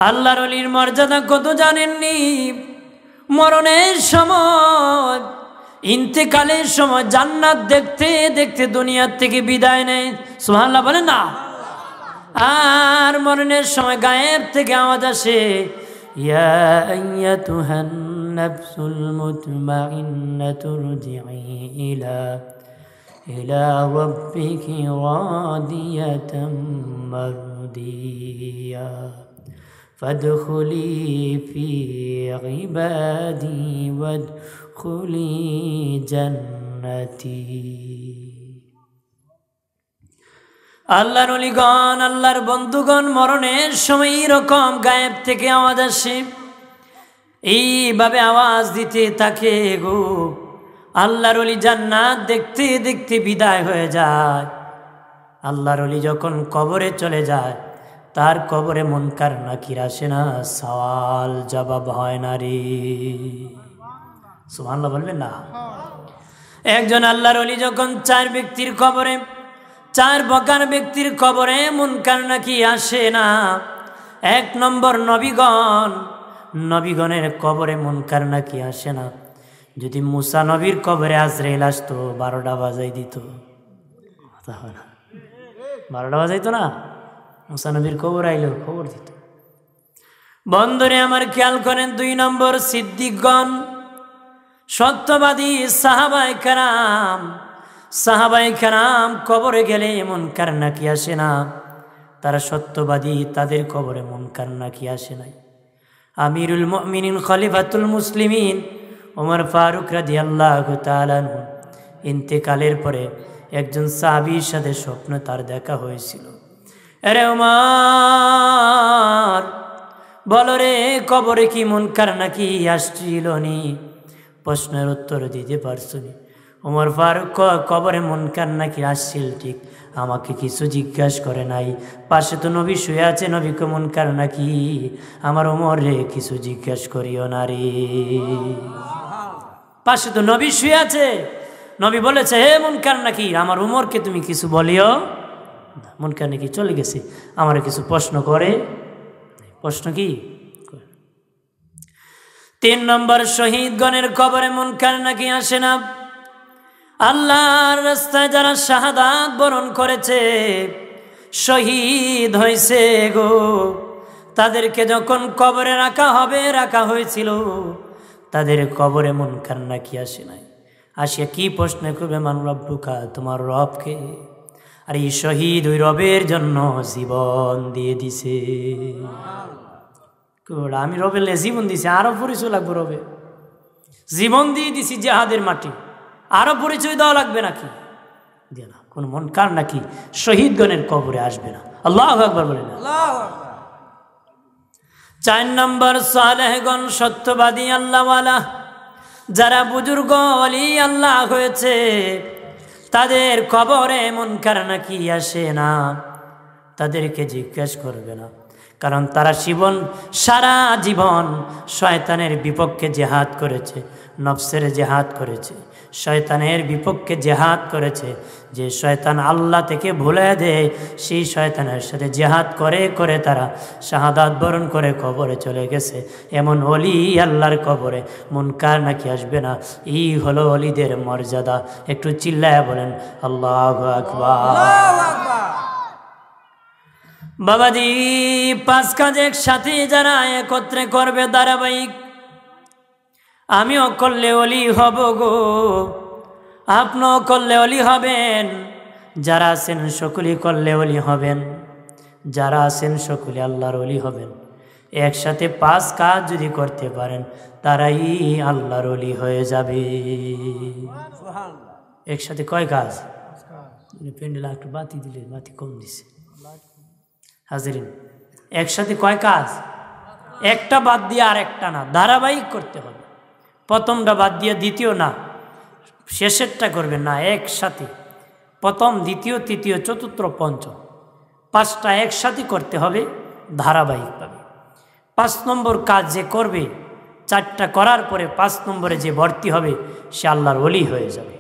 আল্লাহর ওলির মর্যাদা কত জানেননি? মরণের সময়, ইন্তেকালের সময় জান্নাত দেখতে দেখতে দুনিয়ার থেকে বিদায় নেয়। সুবহানাল্লাহ বলেন না? আর মরণের সময় গায়েব থেকে আওয়াজ আসে, ইয়া আইয়াতুহান নাফসুল মুতমাইন্নাতু রুজিই ইলা রাব্বিকি রাদিয়াতাম মারদিয়া فادخلي في عبادي وادخلي جنتي। আল্লাহর ওলিগণ, আল্লাহর বন্ধুগণ, মরণের সময় এরকম গায়েব থেকে আওয়াজ আসে, এইভাবে আওয়াজ দিতে থাকে গো। আল্লাহর ওলি জান্নাত দেখতে দেখতে বিদায় হয়ে যায়। আল্লাহর ওলি যখন কবরে চলে যায়, তার কবরে মুনকার নাকির আসে না, সওয়াল জবাব হয় না রে। সুবহানাল্লাহ বলবেন না? একজন আল্লাহর ওলি যখন চার ব্যক্তির কবরে, চার প্রকার ব্যক্তির কবরে মুনকার নাকি আসে না। এক নম্বর নবীগণ, নবীগণের কবরে মুনকার নাকি আসে না। যদি মুসা নবীর কবরে আজরাইল আসতো, 12টা বাজাই দিত। 12টা বাজাইতো না? মুসা নবীর কবর আইলো, খবর দিত। বন্ধুরে আমার খেয়াল করেন, 2 নম্বর সিদ্দিকগণ, সত্যবাদী সাহাবায়ে কেরাম। সাহাবায়ে কেরাম কবরে গেলে মুনকার নাকি আসে না, তারা সত্যবাদী, তাদের কবরে মুনকার নাকি আসে নাই। আমিরুল মুমিনিন খলিফাতুল মুসলিমিন ওমর ফারুক রাদিয়াল্লাহু তাআলা আনহু ইন্তেকালের পরে একজন সাহাবীর সাথে স্বপ্ন তার দেখা হয়েছিল। আরে ওমর, বলো রে, কবরে কি মুনকার নাকি আসছিল নি? প্রশ্নের উত্তর দিতে পারছো নি? ওমর ফারুক, কবরে মুনকার নাকি আসছিল ঠিক, আমাকে কিছু জিজ্ঞাসা করে নাই। পাশে তো নবী শুয়ে আছে, নবীকে মুনকার নাকি? আমার ওমর রে, কিছু জিজ্ঞাসা করিও না রে। পাশে তো নবী শুয়ে আছে, নবী বলেছে হে মুনকার নাকি, আমার ওমরকে তুমি কিছু বলিও। মুনকার নাকি চলে গেছে, আমার কিছু প্রশ্ন করে। প্রশ্ন কি? 3 নম্বর শহীদগণের কবরে মুনকার নাকি আসে না। আল্লাহর রাস্তায় যারা শাহাদাত বরণ করেছে, শহীদ হয়েছে গো, তাদেরকে যখন কবরে রাখা হবে, রাখা হয়েছিল, তাদের কবরে মুনকার নাকি আসে নাই। আসিয়া কি প্রশ্ন করবে, মান রব্বুকা, তোমার রবকে? আর এই শহীদ ওই রবের জন্য জীবন দিয়ে দিছে। আমি রবের জীবন দিছি, আরো পরিচয় লাগবে রবে। জীবন দিয়ে দিছি জিহাদের মাটি, আরো পরিচয় দেওয়া লাগবে নাকি? দিয়ে না, কোন মুনকার নাকি শহীদগণের কবরে আসবে না। আল্লাহু আকবার বলেন। 4 নম্বর সালেহগণ, সত্যবাদী আল্লাহওয়ালা, যারা বুজুর্গ ওলি আল্লাহ হয়েছে, তাদের কবরে মুনকার নাকি আসে না, তাদেরকে জিজ্ঞাসা করবে না। কারণ তারা সারা জীবন শয়তানের বিপক্ষে জেহাদ করেছে, নফসের জেহাদ করেছে, শয়তানের বিপক্ষে জেহাদ করেছে। যে শয়তান আল্লাহ থেকে ভুলে দেয়, সেই শয়তানের সাথে জেহাদ করে করে তারা শাহাদাত বরণ করে কবরে চলে গেছে। এমন ওলি আল্লাহর কবরে মুনকার নাকি আসবে না। এই হলো ওলিদের মর্যাদা। একটু চিল্লায়া বলেন আল্লাহু আকবার। বাবাজি, 5 কাজ একসাথে যারা একত্রে করবে ধারাবাহিক, আমিও করলে ওলি হব গো, আপনিও করলে ওলি হবেন, যারা আছেন সকলেই করলে ওলি হবেন, যারা আছেন সকলে আল্লাহর ওলি হবেন। একসাথে 5 কাজ যদি করতে পারেন, তারাই আল্লাহর ওলি হয়ে যাবে। একসাথে কয় কাজ? পেন্ডেল একটু বাতি দিলে, বাতি কম দিছে। হাজিরিন, একসাথে কয় কাজ? একটা বাদ দিয়ে আর একটা না, ধারাবাহিক করতে হবে। প্রথমটা বাদ দিয়ে দ্বিতীয় না, শেষেরটা করবেন না, একসাথে প্রথম, দ্বিতীয়, তৃতীয়, চতুর্থ, পঞ্চম, 5টা একসাথে করতে হবে ধারাবাহিকভাবে। 5 নম্বর কাজ যে করবে, 4টা করার পরে 5 নম্বরে যে ভর্তি হবে, সে আল্লাহর ওলি হয়ে যাবে।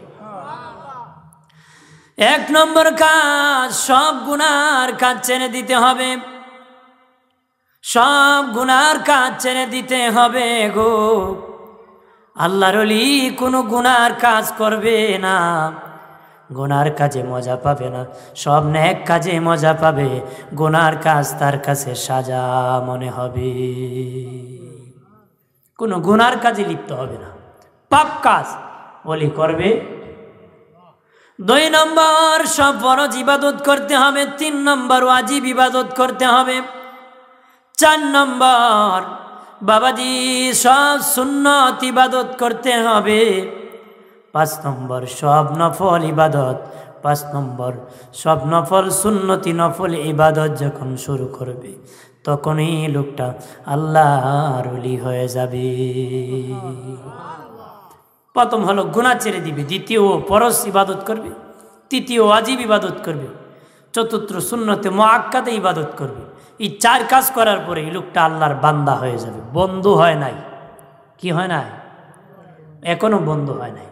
1 নম্বর কাজ, সব গুনার কাজ ছেড়ে দিতে হবে। সব গুনার কাজ ছেড়ে দিতে হবে গো। আল্লাহর ওলি কোনো গুনার কাজ করবে না, গুনার কাজে মজা পাবে না, সব নেক কাজে মজা পাবে। গুনার কাজ তার কাছে সাজা মনে হবে। কোনো গুনার কাজে লিপ্ত হবে না, পাপ কাজ ওলি করবে। 2 নম্বর, সব ফরজ ইবাদত করতে হবে। 3 নম্বর, ওয়াজিব ইবাদত করতে হবে। 4 নম্বর, বাবাজি সব সুন্নত ইবাদত করতে হবে। 5 নম্বর, সব নফল ইবাদত। 5 নম্বর, সব নফল সুন্নতি নফল ইবাদত যখন শুরু করবে তখনই লোকটা আল্লাহর ওলি হয়ে যাবে। প্রথম হলো গুনাহ ছেড়ে দিবে, দ্বিতীয় ফরজ ইবাদত করবে, তৃতীয় ওয়াজিব ইবাদত করবে, চতুর্থ সুন্নতে মুআক্কাদে ইবাদত করবে। এই 4 কাজ করার পরে এই লোকটা আল্লাহর বান্দা হয়ে যাবে। বন্ধু হয় নাই, কি হয় নাই? এখনো বন্ধু হয় নাই।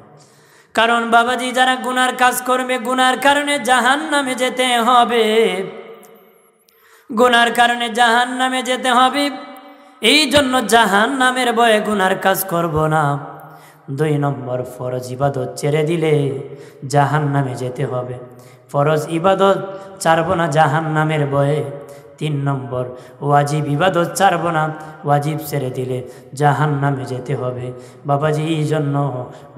কারণ বাবাজি যারা গুনার কাজ করবে, গুনার কারণে জাহান্নামে যেতে হবে, গুনার কারণে জাহান্নামে যেতে হবে। এই জন্য জাহান্নামের ভয়ে গুনার কাজ করব না। 2 নম্বর, ফরজ ইবাদত ছেড়ে দিলে জাহান্নামে যেতে হবে, ফরজ ইবাদত ছাড়ব না জাহান্নামের ভয়ে। 3 নম্বর, ওয়াজিব ইবাদত ছাড়ব না, ওয়াজিব ছেড়ে দিলে জাহান্নামে যেতে হবে। বাবাজি এই জন্য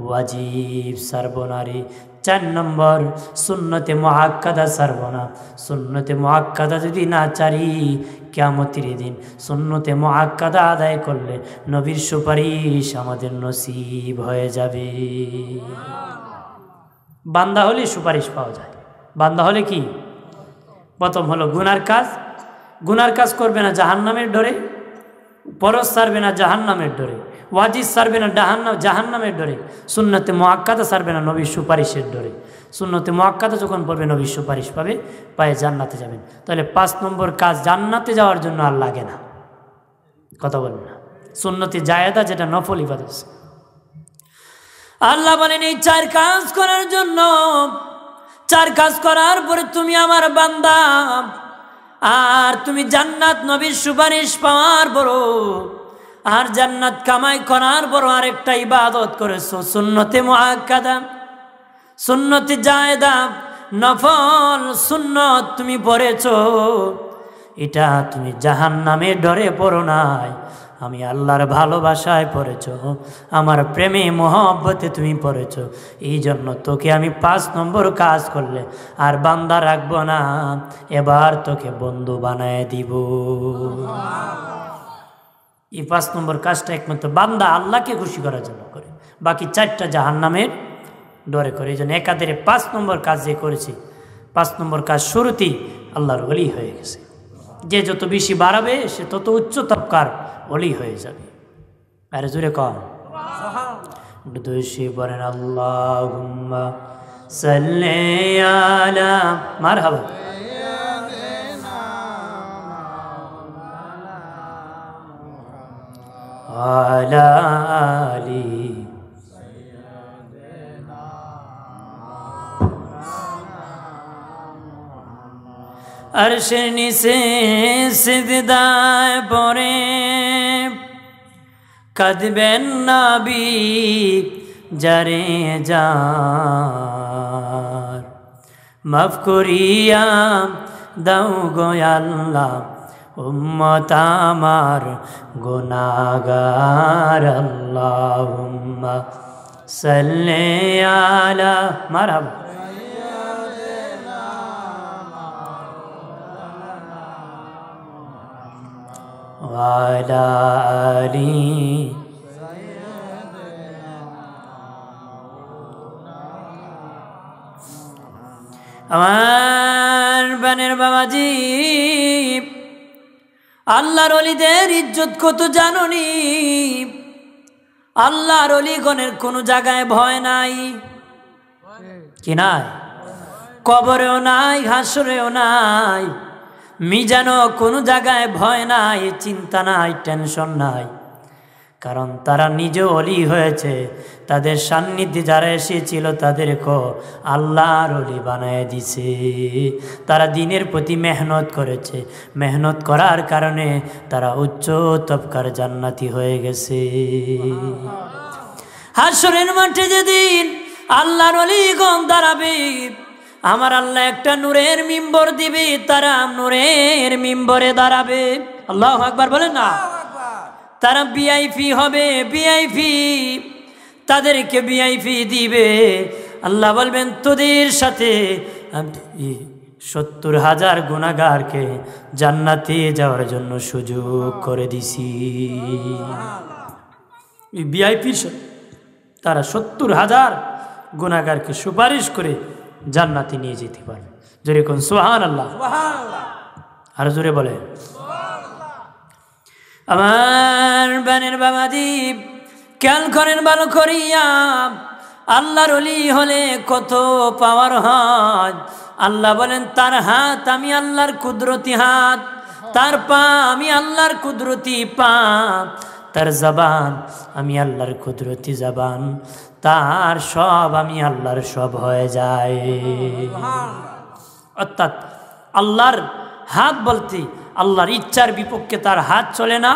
ওয়াজিব ছাড়ব না রে। 4 নম্বর, সুন্নতে মুআক্কাদা ছাড়ব না। সুন্নতে মুআক্কাদা যদি না ছাড়ি, কিয়ামতের দিন সুন্নতে মুআক্কাদা আদায় করলে নবীর সুপারিশ আমাদের নসিব হয়ে যাবে। বান্দা হলে সুপারিশ পাওয়া যায়। বান্দা হলে কি? প্রথম হলো গুনার কাজ, গুনার কাজ করবে না জাহান্নামের ডরে, ফরজ ছাড়বে না জাহান্নামের ডরে, ওয়াজিব ছাড়বে না জাহান্নামের ডরে, সুন্নতে মুআক্কাদা ছাড়বে না নবীর সুপারিশের ডরে। সুন্নতে মুআক্কাদা যখন পড়বে নবীর সুপারিশ পাবে, পায়ে জান্নাতে যাবেন। তাহলে 5 নম্বর কাজ জান্নাতে যাওয়ার জন্য আর লাগে না, কথা বলবেন না। সুন্নতে জায়েদা যেটা নফল ইবাদত, আল্লাহ বলেন এই 4 কাজ করার জন্য, 4 কাজ করার পরে তুমি আমার বান্দা, আর তুমি জান্নাত নবীর সুপারিশ পাওয়ার বড়, আর জান্নাত কামাই করার বড় আরেকটা ইবাদত করেছো, সুন্নতে মুআক্কাদা, সুন্নতে জায়েদা, নফল সুন্নত তুমি পড়েছো। এটা তুমি জাহান্নামের ডরে পড়ো নাই, আমি আল্লাহর ভালোবাসায় পড়েছ, আমার প্রেমে মহব্বতে তুমি পড়েছ। এই জন্য তোকে আমি 5 নম্বর কাজ করলে আর বান্দা রাখবো না, এবার তোকে বন্ধু বানায় দিব। এই 5 নম্বর কাজটা একমাত্র বান্দা আল্লাহকে খুশি করার জন্য করে, বাকি 4টা জাহান্নামের ডরে করে। এই জন্য একাধারে 5 নম্বর কাজ যে করেছি, 5 নম্বর কাজ শুরুতেই আল্লাহর ওলি হয়ে গেছে। যে যত বেশি বাড়াবে সে তত উচ্চ তবকার ওলি হয়ে যাবে। আরে জোরে কম দুশি বলেন আল্লাহুম্মা সাল্লি আলা মারহাবা আলা আলি আরশের নিচে সিজদায় পড়ে কাঁদবেন নবী যারে যার, মাফ করিয়া দাও গো আল্লাহ উম্মত আমার গুনাহগার। আল্লাহুম্মা সাল্লি আলা মারহাবা ওয়ালা আলি আমার বানের বাবাজি, আল্লাহর ওলিদের ইজ্জত কত জাননি? আল্লাহর ওলিগণের কোনো জায়গায় ভয় নাই, কি নাই? কবরেও নাই, হাসরেও নাই, মিজানো কোনো জায়গায় ভয় নাই, চিন্তা নাই, টেনশন নাই। কারণ তারা নিজে অলি হয়েছে, তাদের সান্নিধ্যে যারা এসেছিল তাদেরকে আল্লাহর অলি বানায় দিছে। তারা দিনের প্রতি মেহনত করেছে, মেহনত করার কারণে তারা উচ্চ তবকার জান্নাতি হয়ে গেছে। হাশরের মাঠে যেদিন আল্লাহর অলিগণ দাঁড়াবে, আমার আল্লাহ একটা নূরের মিম্বর দিবে, তারা নূরের মিম্বরে দাঁড়াবে। আল্লাহু আকবার বলেন না। তারা ভিআইপি হবে, ভিআইপি, তাদেরকে ভিআইপি দিবে। আল্লাহ বলবেন তোদের সাথে 70,000 গুনাহগারকে জান্নাতে যাওয়ার জন্য সুযোগ করে দিছি। ভিআইপির তারা 70,000 গুনাহগারকে সুপারিশ করে জান্নাতে নিয়ে যেতে পারবে। জোরে কোন সুবহানাল্লাহ। আর জোরে বলে আমার বানের বাবাজি, খেয়াল করেন ভালো করিয়া, আল্লাহর ওলি হলে কত পাওয়ার হয়। আল্লাহ বলেন তার হাত আমি আল্লাহর কুদরতি হাত, তার পা আমি আল্লাহর কুদরতি পা, তার জবান আমি আল্লাহর কুদরতি জবান, তার সব আমি আল্লাহর সব হয়ে যায়। অর্থাৎ আল্লাহর হাত বলতে আল্লাহর ইচ্ছার বিপক্ষে তার হাত চলে না,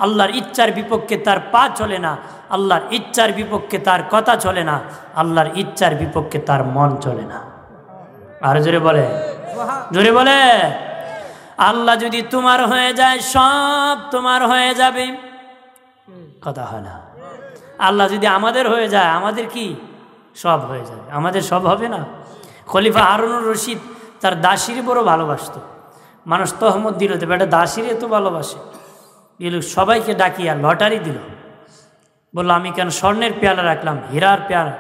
আল্লাহর ইচ্ছার বিপক্ষে তার পা চলে না, আল্লাহর ইচ্ছার বিপক্ষে তার কথা চলে না, আল্লাহর ইচ্ছার বিপক্ষে তার মন চলে না। আর জোরে বলে, জোরে বলে। আল্লাহ যদি তোমার হয়ে যায় সব তোমার হয়ে যাবে, কথা হয় না। আল্লাহ যদি আমাদের হয়ে যায় আমাদের কি সব হয়ে যাবে, আমাদের সব হবে না। খলিফা হারুনুর রশিদ তার দাসির বড় ভালোবাসত। মানুষ তহমত দিল তো বেটা দাসির এত ভালোবাসে, দিল সবাইকে ডাকিয়া লটারি দিল। বললো আমি কেন স্বর্ণের পেয়ালা রাখলাম, হীরার পেয়ালা,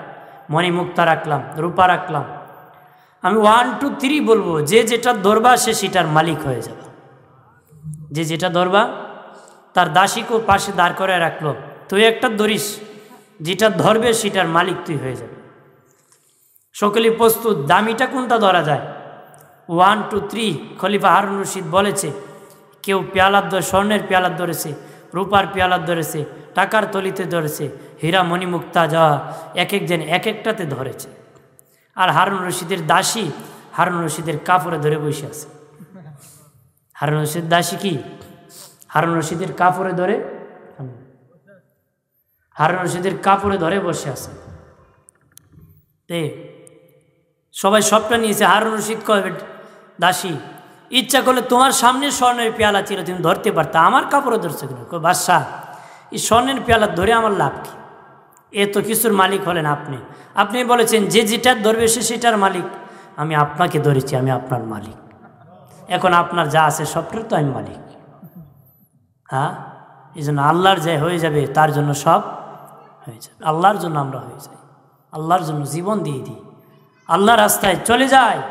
মণিমুক্তা রাখলাম, রূপা রাখলাম, আমি 1 2 3 বলবো, যে যেটা ধরবা সে সেটার মালিক হয়ে যাবে। যে যেটা ধরবা, তার দাসীকেও পাশে দাঁড় করে রাখলো, তুই একটা ধরিস, যেটা ধরবে সেটার মালিক তুই হয়ে যাবে। সকলেই প্রস্তুত, দামিটা কোনটা ধরা যায়? 1 2 3 খলিফা হারুন রশিদ বলেছে। কেউ পেয়ালার স্বর্ণের পেয়ালার ধরেছে, রূপার পেয়ালার ধরেছে, টাকার তলিতে ধরেছে, হীরা মণিমুক্তা যা এক একজন এক একটাতে ধরেছে। আর হারুন রশিদের দাসী হারুন রশিদের কাপড়ে ধরে বসে আছে। হারুন রশিদ দাসী কি হারুন রশিদের কাপড়ে ধরে, হারুন রশিদের কাপড়ে ধরে বসে আছে। তে সবাই সবটা নিয়েছে। হারুন রশিদ কয় দাসী ইচ্ছা করলে তোমার সামনে স্বর্ণের পেয়ালা ছিল, তুমি ধরতে পারতা, আমার কাপড়ে ধরছে কেন? বাদশাহ এই স্বর্ণের পেয়ালা ধরে আমার লাভ কি? এ তো কিছুর মালিক হলেন আপনি, আপনি বলেছেন যে যেটা ধরবে সে সেটার মালিক, আমি আপনাকে ধরেছি, আমি আপনার মালিক, এখন আপনার যা আছে সবটার তো আমি মালিক। হ্যাঁ, এই জন্য আল্লাহর যে হয়ে যাবে তার জন্য সব হয়ে যাবে। আল্লাহর জন্য আমরা হয়ে যাই, আল্লাহর জন্য জীবন দিয়ে দিই, আল্লাহর রাস্তায় চলে যায়,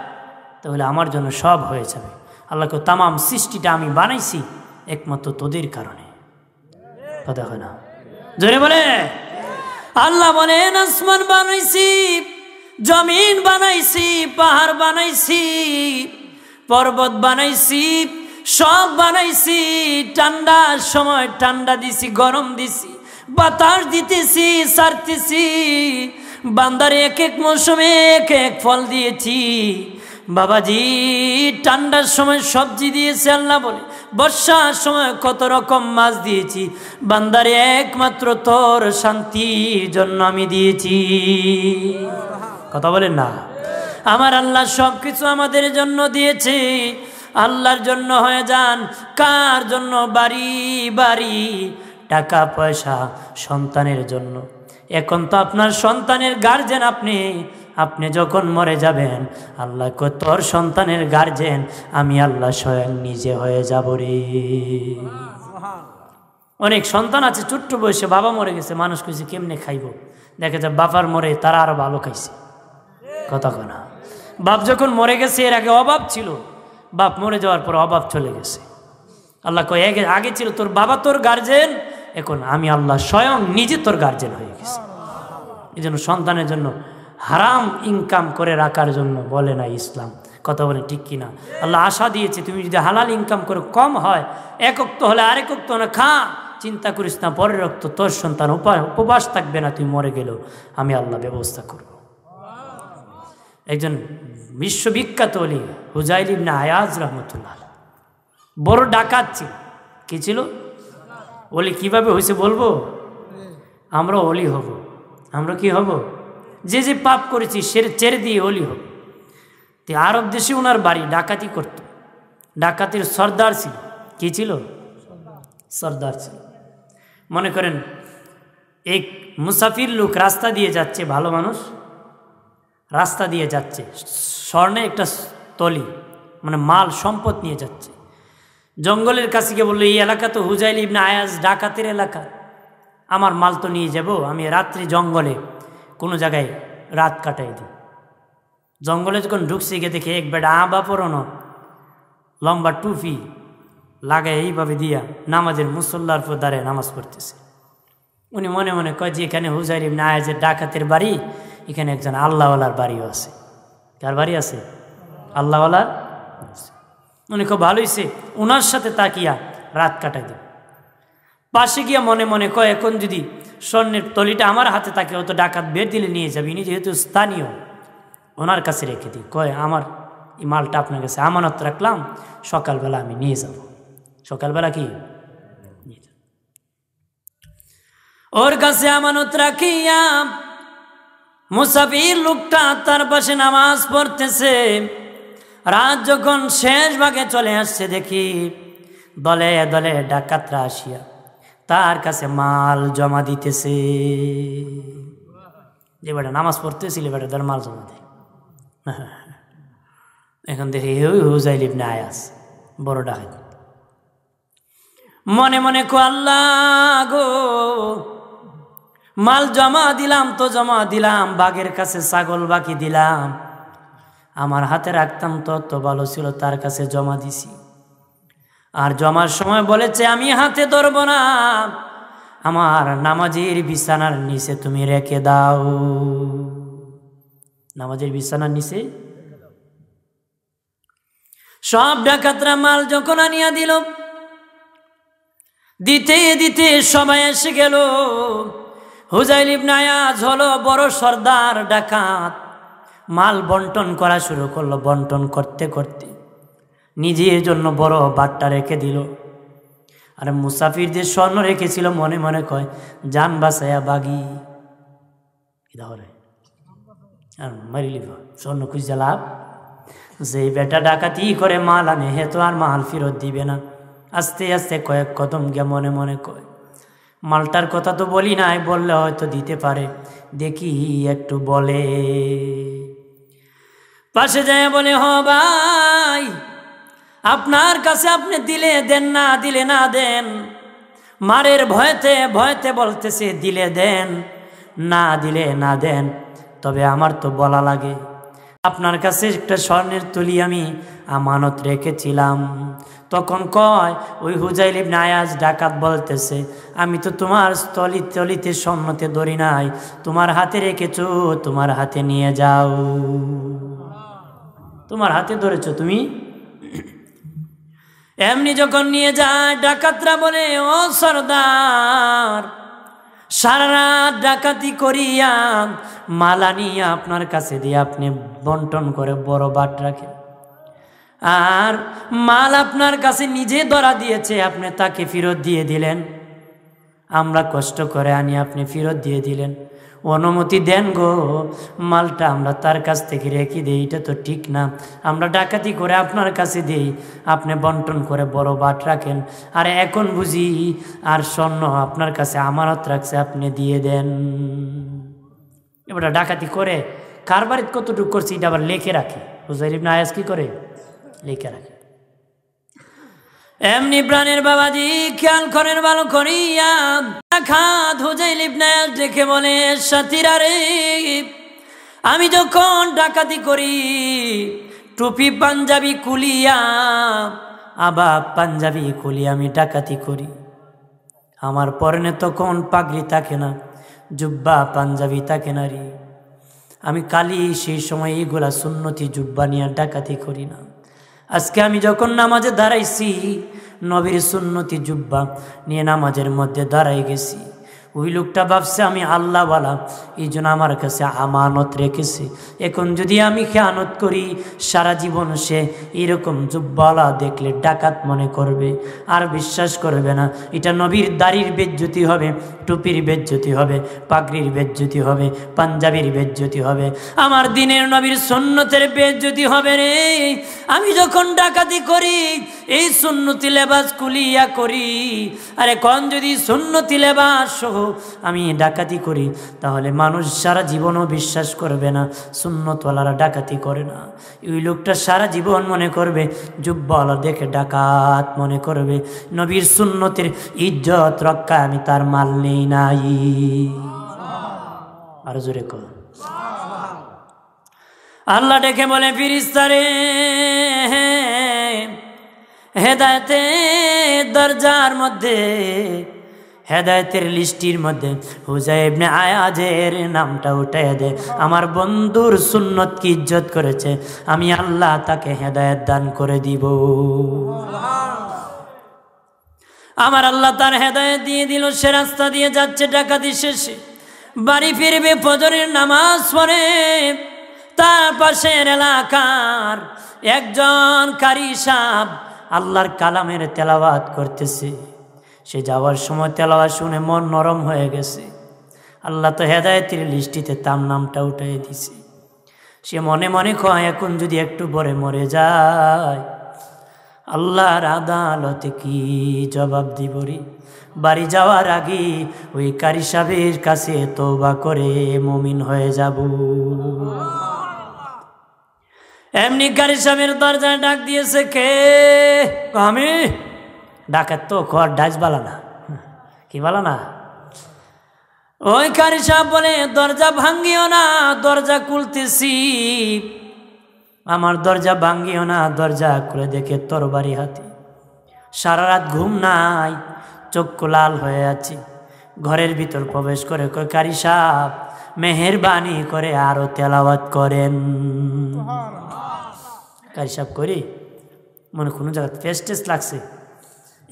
তাহলে আমার জন্য সব হয়ে যাবে। আল্লাহকে তামাম সৃষ্টিটা আমি বানাইছি একমাত্র তোদের কারণে, কথা হয় না? জোরে বলে। আল্লাহ বলেন আসমান বানাইছি, জমিন বানাইছি, পাহাড় বানাইছি, পর্বত বানাইছি, সব বানাইছি। ঠান্ডার সময় ঠান্ডা দিছি, গরম দিছি, বাতাস দিতেছি, ছাড়তেছি। বান্দারে এক এক মৌসুমে এক এক ফল দিয়েছি। বাবাজি ঠান্ডার সময় সবজি দিয়েছে আল্লাহ বলে, বর্ষার সময় কত রকম মাছ দিয়েছি। বান্দারে একমাত্র তোর শান্তির জন্য আমি দিয়েছি, কথা বলেন না? আমার আল্লাহ সব কিছু আমাদের জন্য দিয়েছে। আল্লাহর জন্য হয়ে যান। কার জন্য? বাড়ি বাড়ি, টাকা পয়সা, সন্তানের জন্য। এখন তো আপনার সন্তানের গার্জেন আপনি, আপনি যখন মরে যাবেন আল্লাহ কয় তোর সন্তানের গার্জেন আমি আল্লাহ স্বয়ং নিজে হয়ে যাব রে। অনেক সন্তান আছে ছোট্ট বয়সে বাবা মরে গেছে, মানুষ কইছে কেমনে খাইব, দেখে যায় বাবার মরে তারা আরো ভালো খাইছে, কথা কয় না? বাপ যখন মরে গেছে এর আগে অভাব ছিল, বাপ মরে যাওয়ার পর অভাব চলে গেছে। আল্লাহ কয় আগে ছিল তোর বাবা তোর গার্জেন, এখন আমি আল্লাহ স্বয়ং নিজে তোর গার্জেন হয়ে গেছি। এই জন্য সন্তানের জন্য হারাম ইনকাম করে রাখার জন্য বলে না ইসলাম, কথা বলে ঠিক কিনা? আল্লাহ আশা দিয়েছে তুমি যদি হালাল ইনকাম করে কম হয়, এক ওয়াক্ত হলে আরেক ওয়াক্ত না খা, চিন্তা করিস না, পরের রক্ত তোর সন্তান উপবাস থাকবে না, তুই মরে গেলেও আমি আল্লাহ ব্যবস্থা করব। একজন বিশ্ববিখ্যাত ওলি হুজাইল ইবনে আয়াজ রহমতুল্লাহ, বড় ডাকাত ছিল। কি ছিল? ওলি। কিভাবে হয়েছে বলবো? আমরা ওলি হব। আমরা কি হব? যে যে পাপ করেছি সে ছেড়ে দিয়ে ওলি হব। তো আরব দেশে ওনার বাড়ি, ডাকাতি করত, ডাকাতির সর্দার ছিল। কি ছিল? সর্দার ছিল। মনে করেন এক মুসাফির লোক রাস্তা দিয়ে যাচ্ছে, ভালো মানুষ রাস্তা দিয়ে যাচ্ছে, স্বর্ণে একটা তলি মানে মাল সম্পদ নিয়ে যাচ্ছে। জঙ্গলের কাছে গিয়ে বললো, এই এলাকা তো হুজাইল ইবনে আয়াজ ডাকাতের এলাকা, আমার মাল তো নিয়ে যাব, আমি রাত্রি জঙ্গলে কোনো জায়গায় রাত কাটাই দিই। জঙ্গলে যখন ঢুকছে গিয়ে দেখে এক বেটা আবা পরনো লম্বা টুপি লাগায় এইভাবে দিয়া নামাজের মুসল্লার পর দাঁড়ায় নামাজ পড়তেছে। উনি মনে মনে কয় যে এখানে হুজাইল ইবনে আয়াজের ডাকাতের বাড়ি, এখানে একজন আল্লাহওয়ালার বাড়িও আছে। কার বাড়ি আছে? আল্লাহওয়ালার। উনি খুব ভালো হয়েছে, ওনার সাথে তাকিয়া রাত কাটাই দেব। পাশে গিয়া মনে মনে কয় এখন যদি স্বর্ণের তলিটা আমার হাতে থাকে, হয়তো ডাকাত বের দিলে নিয়ে যাবে, ইনি যেহেতু স্থানীয় ওনার কাছে রেখে দিই। কয় আমার এই মালটা আপনার কাছে আমানত রাখলাম, সকালবেলা আমি নিয়ে যাব। সকালবেলা কি ওর কাছে আমানত রাখিয়া মুসাফির লোকটা তার পাশে নামাজ পড়তেছে। রাত যখন শেষ ভাগে চলে আসছে, দেখি দলে দলে ডাকাতরা আসিয়া তার কাছে মাল জমা দিতেছে। যে বেটা নামাজ পড়তেছিল বেটা তার মাল জমা দেয়। এখন দেখি হুজাইল ইবনে আয়াজ বড় ডাকাত। মনে মনে কো আল্লাহ গো, মাল জমা দিলাম তো জমা দিলাম, বাঘের কাছে ছাগল বাকি দিলাম, আমার হাতে রাখতাম তো ভালো ছিল, তার কাছে জমা দিছি। আর জমার সময় বলেছে আমি হাতে ধরবো না, আমার নামাজের বিছানার নিচে তুমি রেখে দাও। নামাজের বিছানার নিচে। সব ডাকাতরা মাল যখন আনিয়া দিল, দিতে দিতে সবাই এসে গেল। হুজাইল ইবনে আয়াজ হলো বড় সর্দার ডাকাত, মাল বন্টন করা শুরু করলো। বন্টন করতে করতে নিজের জন্য বড় বাট্টা রেখে দিল। আর মুসাফিরদের স্বর্ণ রেখেছিল, মনে মনে কয় জান বাসায়া বাগি আর মারিলি স্বর্ণ খুঁজে লাভ। যে বেটা ডাকাতি করে মাল আনে, হে তো আর মাল ফেরত দিবে না। আস্তে আস্তে কয়েক কদম গিয়ে মনে মনে কয় মালটার কথা তো বলি নাই, বললে হয়তো দিতে পারে, দেখি একটু বলে। পাশে যায় বলে, হ ভাই আপনার কাছে আপনি দিলে দেন, না দিলে না দেন। মারের ভয়তে ভয়তে বলতেছে দিলে দেন, না দিলে না দেন। তবে আমার তো বলা লাগে, আপনার কাছে একটা স্বর্ণের তুলি আমি আমানত রেখেছিলাম। তখন কয় ওই হুজাইল ইবনে আয়াজ ডাকাত বলতেছে, আমি তো তোমার তলিতে স্বর্ণতে ধরি নাই, তোমার হাতে রেখেছো, তোমার হাতে নিয়ে যাও। তোমার হাতে ধরেছো তুমি। এমনি যখন নিয়ে যায়, ডাকাতরা বলে, ও সর্দার, সারা রাত ডাকাতি করিয়া মালা নিয়ে আপনার কাছে দিয়ে আপনি বন্টন করে বড় বাট রাখেন, আর মাল আপনার কাছে নিজে ধরা দিয়েছে, আপনি তাকে ফেরত দিয়ে দিলেন। আমরা কষ্ট করে আনি, আপনি ফেরত দিয়ে দিলেন। অনুমতি দেন গো, মালটা আমরা তার কাছ থেকে রেখে দিই, এটা তো ঠিক না। আমরা ডাকাতি করে আপনার কাছে দিই, আপনি বন্টন করে বড় বাট রাখেন, আর এখন বুঝি আর স্বর্ণ আপনার কাছে আমানত রাখছে, আপনি দিয়ে দেন। এবার ডাকাতি করে কার বাড়িতে কতটুকু করছি এটা আবার লেখে রাখে। হুজাইল ইবনে আয়াজ কি করে? লেখে রাখে। এমনি প্রাণের বাবাজি খেয়াল করেন ভালো করিয়া, খাত হুজাইল ইবনে আয়াজ দেখে বলে, সাথীরা রে, আমি যখন ডাকাতি করি টুপি পাঞ্জাবি কুলিয়া, আবার পাঞ্জাবি কুলিয়া আমি ডাকাতি করি, আমার পরনে তখন পাগড়ি থাকে না, জুব্বা পাঞ্জাবি থাকে না রে। আমি কালি সেই সময় এইগুলা সুন্নতি জুব্বা নিয়ে ডাকাতি করি না। আজকে আমি যখন নামাজে দাঁড়াইছি, নবীর সুন্নতি জুব্বা নিয়ে নামাজের মধ্যে দাঁড়াই গেছি। ওই লোকটা ভাবছে আমি আল্লাহওয়ালা, এই জন্য আমার কাছে আমানত রেখেছে। এখন যদি আমি খেয়ানত করি, সারা জীবন সে এরকম জুব্বাওয়ালা দেখলে ডাকাত মনে করবে, আর বিশ্বাস করবে না। এটা নবীর দাড়ির বেজ্জতি হবে, টুপির বেজ্জতি হবে, পাগড়ির বেজ্জতি হবে, পাঞ্জাবির বেজ্জতি হবে, আমার দিনের নবীর সুন্নতের বেজ্জতি হবে রে। আমি যখন ডাকাতি করি এই সুন্নতি লেবাস কুলিয়া করি, আরে কোন যদি সুন্নতি লেবাস সহ আমি ডাকাতি করি, তাহলে মানুষ সারা জীবনও বিশ্বাস করবে না সুন্নতওয়ালারা ডাকাতি করে না। ওই লোকটা সারা জীবন মনে করবে, জুব্বাওয়ালা দেখে ডাকাত মনে করবে, নবীর সুন্নতের ইজ্জত রক্ষা আমি তার মাল নেই নাই। আর জোরে কর আল্লাহ ডেকে বলে, ফিরিস্তারে হেদায়েতের দরজার মধ্যে, হেদায়েতের লিস্টির মধ্যে হুজাই ইবনে আয়াজের নামটা উঠাইয়া দে। আমার বন্ধুর সুন্নত কি ইজ্জত করেছে, আমি আল্লাহ তাকে হেদায়েত দান করে দিব। আমার আল্লাহ তার হেদায়েত দিয়ে দিল। সে রাস্তা দিয়ে যাচ্ছে, ডাকাতি শেষে বাড়ি ফিরবে, ফজরের নামাজ পড়ে তার পাশের এলাকার একজন কারি সাহেব আল্লাহর কালামের তেলাওয়াত করতেছে। সে যাওয়ার সময় তেলাওয়াত শুনে মন নরম হয়ে গেছে। আল্লাহ তো হেদায়েতের লিস্টিতে তার নামটা উঠিয়ে দিছে। সে মনে মনে কয়, এখন যদি একটু পরে মরে যায়, আল্লাহর আদালতে কি জবাব দিব রে। বাড়ি যাওয়ার আগে ওই কারি সাহেবের কাছে তওবা করে মুমিন হয়ে যাব। এমনি কারি সাহেবের দরজায় ডাক দিয়েছে, কে? আমি। ডাকাত তো ঘর ডাচ বালা না, কি বালা না। ওই কারি সাহেব বলে, দরজা ভাঙ্গিও না, দরজা খুলতেছি। আমার দরজা ভাঙ্গিও না, দরজা খুলে দেখে তরবারি হাতে। সারা রাত ঘুম নাই, চক্ষু লাল হয়ে আছে। ঘরের ভিতর প্রবেশ করে কয়, কারি সাহেব মেহেরবানি করে আরো তেলাওয়াত করেন। কারি সাহেব করি মনে কোনো জায়গায় ফেস টেস লাগছে,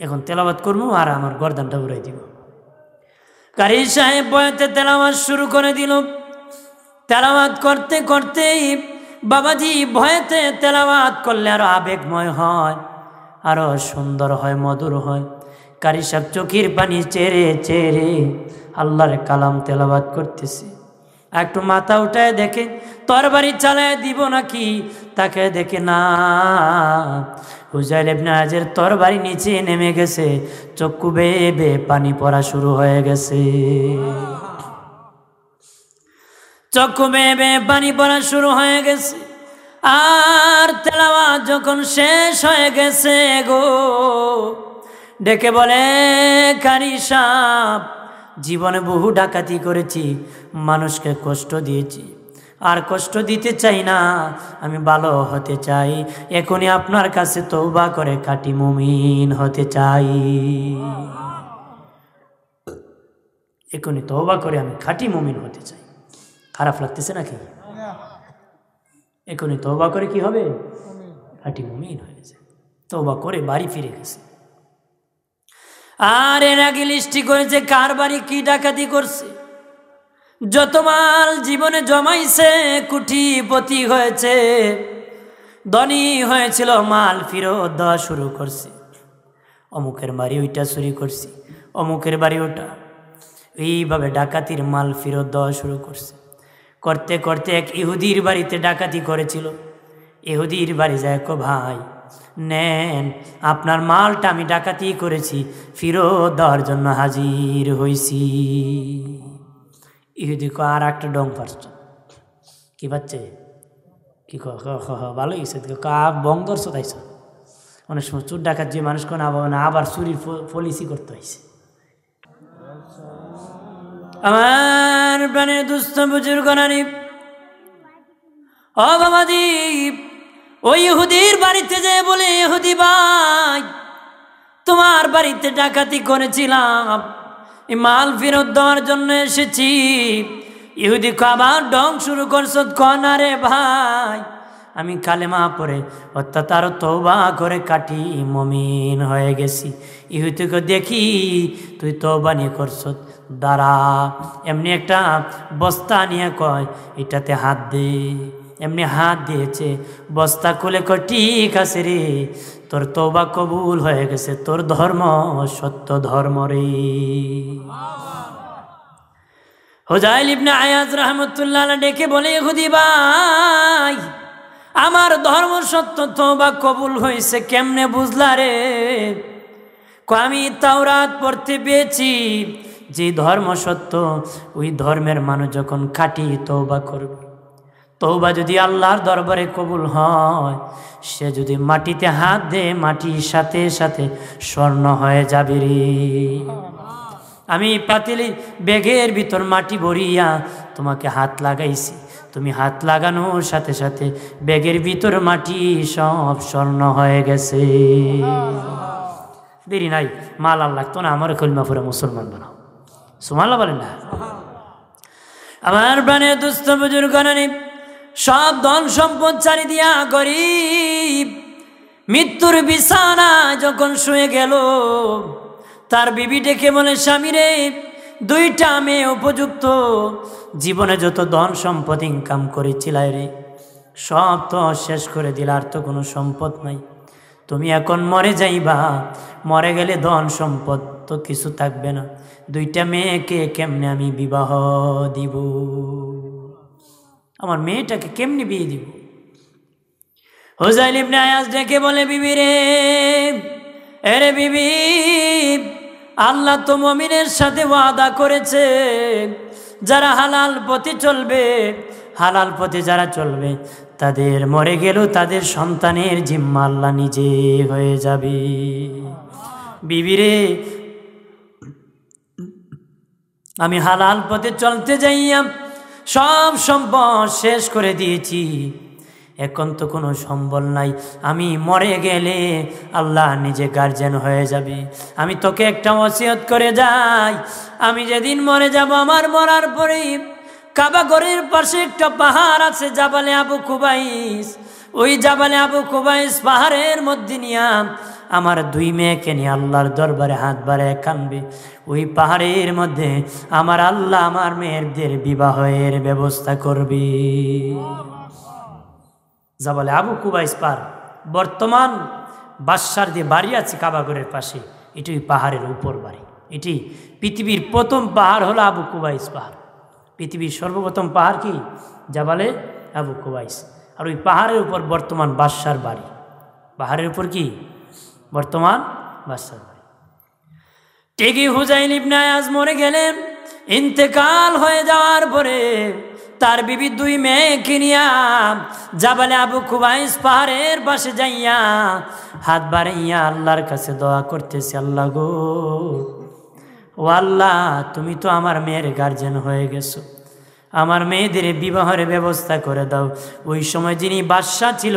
এখন তেলাওয়াত করবো আর আমার গর্দানটা উড়াই দিব। কারি সাহেব বয়াতে তেলাওয়াত শুরু করে দিল। তেলাওয়াত করতে করতেই বাবাজি ভয়েতে তেলাওয়াত করলে আরো আবেগময় হয়, আরো সুন্দর হয়, মধুর হয়। কারি সাহেব চোখের পানি চেরে চেরে আল্লাহর কালাম তেলাওয়াত করতেছে। একটু মাথা উঠায় দেখে তরবারি চালায় দিব নাকি, তাকে দেখে না, হুজাইল ইবনে আয়াজের তরবারি নিচে নেমে গেছে। চক্ষু বেয়ে বেয়ে পানি পড়া শুরু হয়ে গেছে। চক্ষু বেয়ে বেয়ে পানি পড়া শুরু হয়ে গেছে। আর তেলাওয়াত যখন শেষ হয়ে গেছে গো, ডেকে বলে, কারি সাহেব জীবনে বহু ডাকাতি করেছি, মানুষকে কষ্ট দিয়েছি, আর কষ্ট দিতে চাই না, আমি ভালো হতে চাই। এখনই আপনার কাছে তওবা করে খাঁটি মুমিন হতে চাই। এখনই তওবা করে আমি খাঁটি মুমিন হতে চাই। খারাপ লাগতেছে নাকি? এখনই তওবা করে কি হবে? খাঁটি মুমিন হয়ে যায়। তওবা করে বাড়ি ফিরে গেছে। আর এর আগে লিস্টি করেছে কার বাড়ি কি ডাকাতি করছে, যত মাল জীবনে জমাইছে, কোটিপতি হয়েছে, ধনী হয়েছিল, মাল ফেরত দেওয়া শুরু করছে। অমুকের বাড়ি ওইটা চুরি করছি, অমুকের বাড়ি ওটা, এইভাবে ডাকাতির মাল ফেরত দেওয়া শুরু করছে। করতে করতে এক ইহুদির বাড়িতে ডাকাতি করেছিল। ইহুদির বাড়ি যায়, কো ভাই নেন আপনার মালটা, আমি ডাকাতি করেছি, ফেরত দেওয়ার জন্য হাজির হয়েছি। ইহুদি কো আর একটা ডং পারছ কি পাচ্ছে, কি ভালো গেছে বং ধরছ তাইছ। অনেক সময় চোর ডাকাত যে মানুষ কোনো না, আবার চুরির পলিসি করতে হয়েছে। আমার প্রাণের দুস্থ বুজুর্গ নানি, ও বাবাজি, ওই ইহুদির বাড়িতে যে বলে, ইহুদি ভাই তোমার বাড়িতে ডাকাতি করেছিলাম, এই মাল ফেরত দেওয়ার জন্য এসেছি। ইহুদি আবার ডং শুরু করছ, কনা রে ভাই আমি কালেমা পড়ে অর্থাৎ আরো তওবা করে কাটি মুমিন হয়ে গেছি। ইহুদিকে দেখি তুই তওবা নিয়ে করছ, দাঁড়া। এমনি একটা বস্তা নিয়ে কয় এটাতে হাত দে। এমনি হাত দিয়েছে, বস্তা খুলে কয় ঠিক আছে রে, তোর তওবা কবুল হয়ে গেছে, তোর ধর্ম সত্য ধর্ম রে। হুযাইল ইবনে আয়াজ রাহমাতুল্লাহ আলাইহি ডেকে বলে, ইহুদি ভাই, আমার ধর্ম সত্য, তওবা কবুল হয়েছে, কেমনে বুঝলা রে? আমি তাওরাত পড়তে পেয়েছি, যে ধর্ম সত্য ওই ধর্মের মানুষ যখন খাঁটি তওবা করবে, তওবা যদি আল্লাহর দরবারে কবুল হয়, সে যদি মাটিতে হাত দে, মাটির সাথে সাথে স্বর্ণ হয়ে যাবে রে। আমি পাতিলি ব্যাগের ভিতর মাটি ভরিয়া তোমাকে হাত লাগাইছি, তুমি হাত লাগানোর সাথে সাথে ব্যাগের ভিতর মাটি সব স্বর্ণ হয়ে গেছে। দেরি নাই, মাল আর লাগতো না, আমার কলিমা পড়ে মুসলমান বানাও। সুবহানাল্লাহ বলেন না? আমার প্রাণের দুস্থ বুজুর্গণানি, সব ধন সম্পদ চারি দিয়া গরিব মৃত্যুর বিছানা যখন শুয়ে গেল, তার বিবি ডেকে বলে, স্বামী রে, দুইটা মেয়ে উপযুক্ত, জীবনে যত ধন সম্পদ ইনকাম করেছিলাই রে, সব তো শেষ করে দিল, আর তো কোনো সম্পদ নাই। তুমি এখন মরে যাইবা, মরে গেলে ধন সম্পদ তো কিছু থাকবে না, দুইটা মেয়েকে কেমনে আমি বিবাহ দিব? আমার মেয়েটাকে কেমনে বিয়ে দিব? হুযাইল ইবনে আয়াজ ডেকে বলে, বিবি রে, এরে বিবি, আল্লাহ তো মুমিনের সাথে ওয়াদা করেছে, যারা হালাল পথে চলবে, হালাল পথে যারা চলবে, তাদের মরে গেলেও তাদের সন্তানের জিম্মা আল্লাহ নিজে হয়ে যাবে। বিবি রে, আমি হালাল পথে চলতে যাইয়া সব সম্পদ শেষ করে দিয়েছি, এখন তো কোনো সম্বল নাই, আমি মরে গেলে আল্লাহ নিজে গার্জিয়ান হয়ে যাবে। আমি তোকে একটা ওসিয়ত করে যাই, আমি যেদিন মরে যাব, আমার মরার পরেই কাবা ঘরের পাশে একটা পাহাড় আছে, জাবালে আবু কুবাইস, ওই জাবালে আবু কুবাইস পাহাড়ের মধ্যে নিয়ে আমার দুই মেয়েকে নিয়ে আল্লাহর দরবারে হাত বাড়ায় কানবে। ওই পাহাড়ের মধ্যে আমার আল্লাহ আমার মেয়েদের বিবাহের ব্যবস্থা করবে। জাবালে আবু কুবাইস পার, বর্তমান বাদশার যে বাড়ি আছে কাবাগরের পাশে, এটি ওই পাহাড়ের উপর বাড়ি। এটি পৃথিবীর প্রথম পাহাড় হলো আবু কুবাইস পাহাড়। পৃথিবীর সর্বপ্রথম পাহাড় কি? জাবালে আবু কুবাইস। আর ওই পাহাড়ের উপর বর্তমান বাদশার বাড়ি। পাহাড়ের উপর কি? বর্তমান বাদশার বাড়ি। ঠিকই হুযাইল ইবনে আয়াজ মরে গেলেন। ইন্তেকাল হয়ে যাওয়ার পরে তার বিবি দুই মেয়েকে নিয়া জাবালে আবু কুবাইস পাহাড়ের পাশে যাইয়া হাত বাড়াইয়া আল্লাহর কাছে দোয়া করতেছে, আল্লাহ গো, ও আল্লাহ, তুমি তো আমার মেয়ের গার্জিয়ান হয়ে গেছো, আমার মেয়েদের বিবাহের ব্যবস্থা করে দাও। ওই সময় যিনি বাদশা ছিল,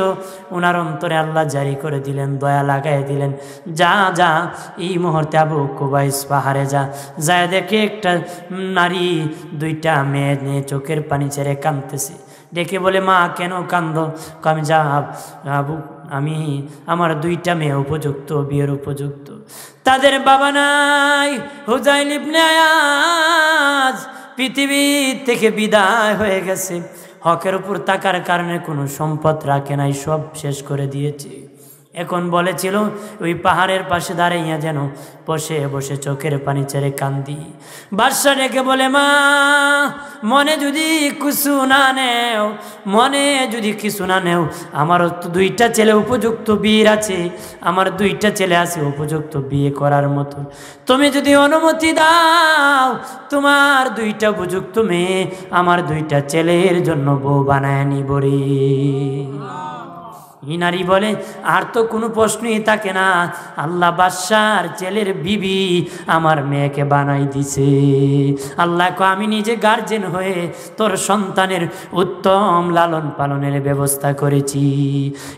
ওনার অন্তরে আল্লাহ জারি করে দিলেন, দয়া লাগাই দিলেন, যা যা এই মুহূর্তে আবু কুবাইস পাহাড়ে যা, যায় দেখে একটা নারী দুইটা মেয়ে নিয়ে চোখের পানি ছেড়ে কাঁদতেছে। ডেকে বলে, মা কেন কান্দ? আমি যা আবু, আমি আমার দুইটা মেয়ে উপযুক্ত, বিয়ের উপযুক্ত, তাদের বাবা নাই। হুযাইল ইবনে আয়াজ পৃথিবী থেকে বিদায় হয়ে গেছে। হকের উপর থাকার কারণে কোনো সম্পদ রাখে নাই, সব শেষ করে দিয়েছে। এখন বলেছিল ওই পাহাড়ের পাশে দাঁড়াইয়া যেন বসে বসে চোখের পানি ছেড়ে কান্দি। বাদশা ডেকে বলে, মা, মনে যদি কিছু না নেও, মনে যদি কিছু না নেও, আমারও তো দুইটা ছেলে উপযুক্ত বীর আছে, আমার দুইটা ছেলে আছে উপযুক্ত বিয়ে করার মতো, তুমি যদি অনুমতি দাও, তোমার দুইটা উপযুক্ত মেয়ে আমার দুইটা ছেলের জন্য বউ বানায় নিব রে। নারী বলে, আর তো কোনো প্রশ্নই থাকে না, আল্লাহ বাদশার ছেলের বিবি আমার মেয়েকে বানাই দিছে। আল্লাহ কো, আমি নিজে গার্জেন হয়ে তোর সন্তানের উত্তম লালন পালনের ব্যবস্থা করেছি।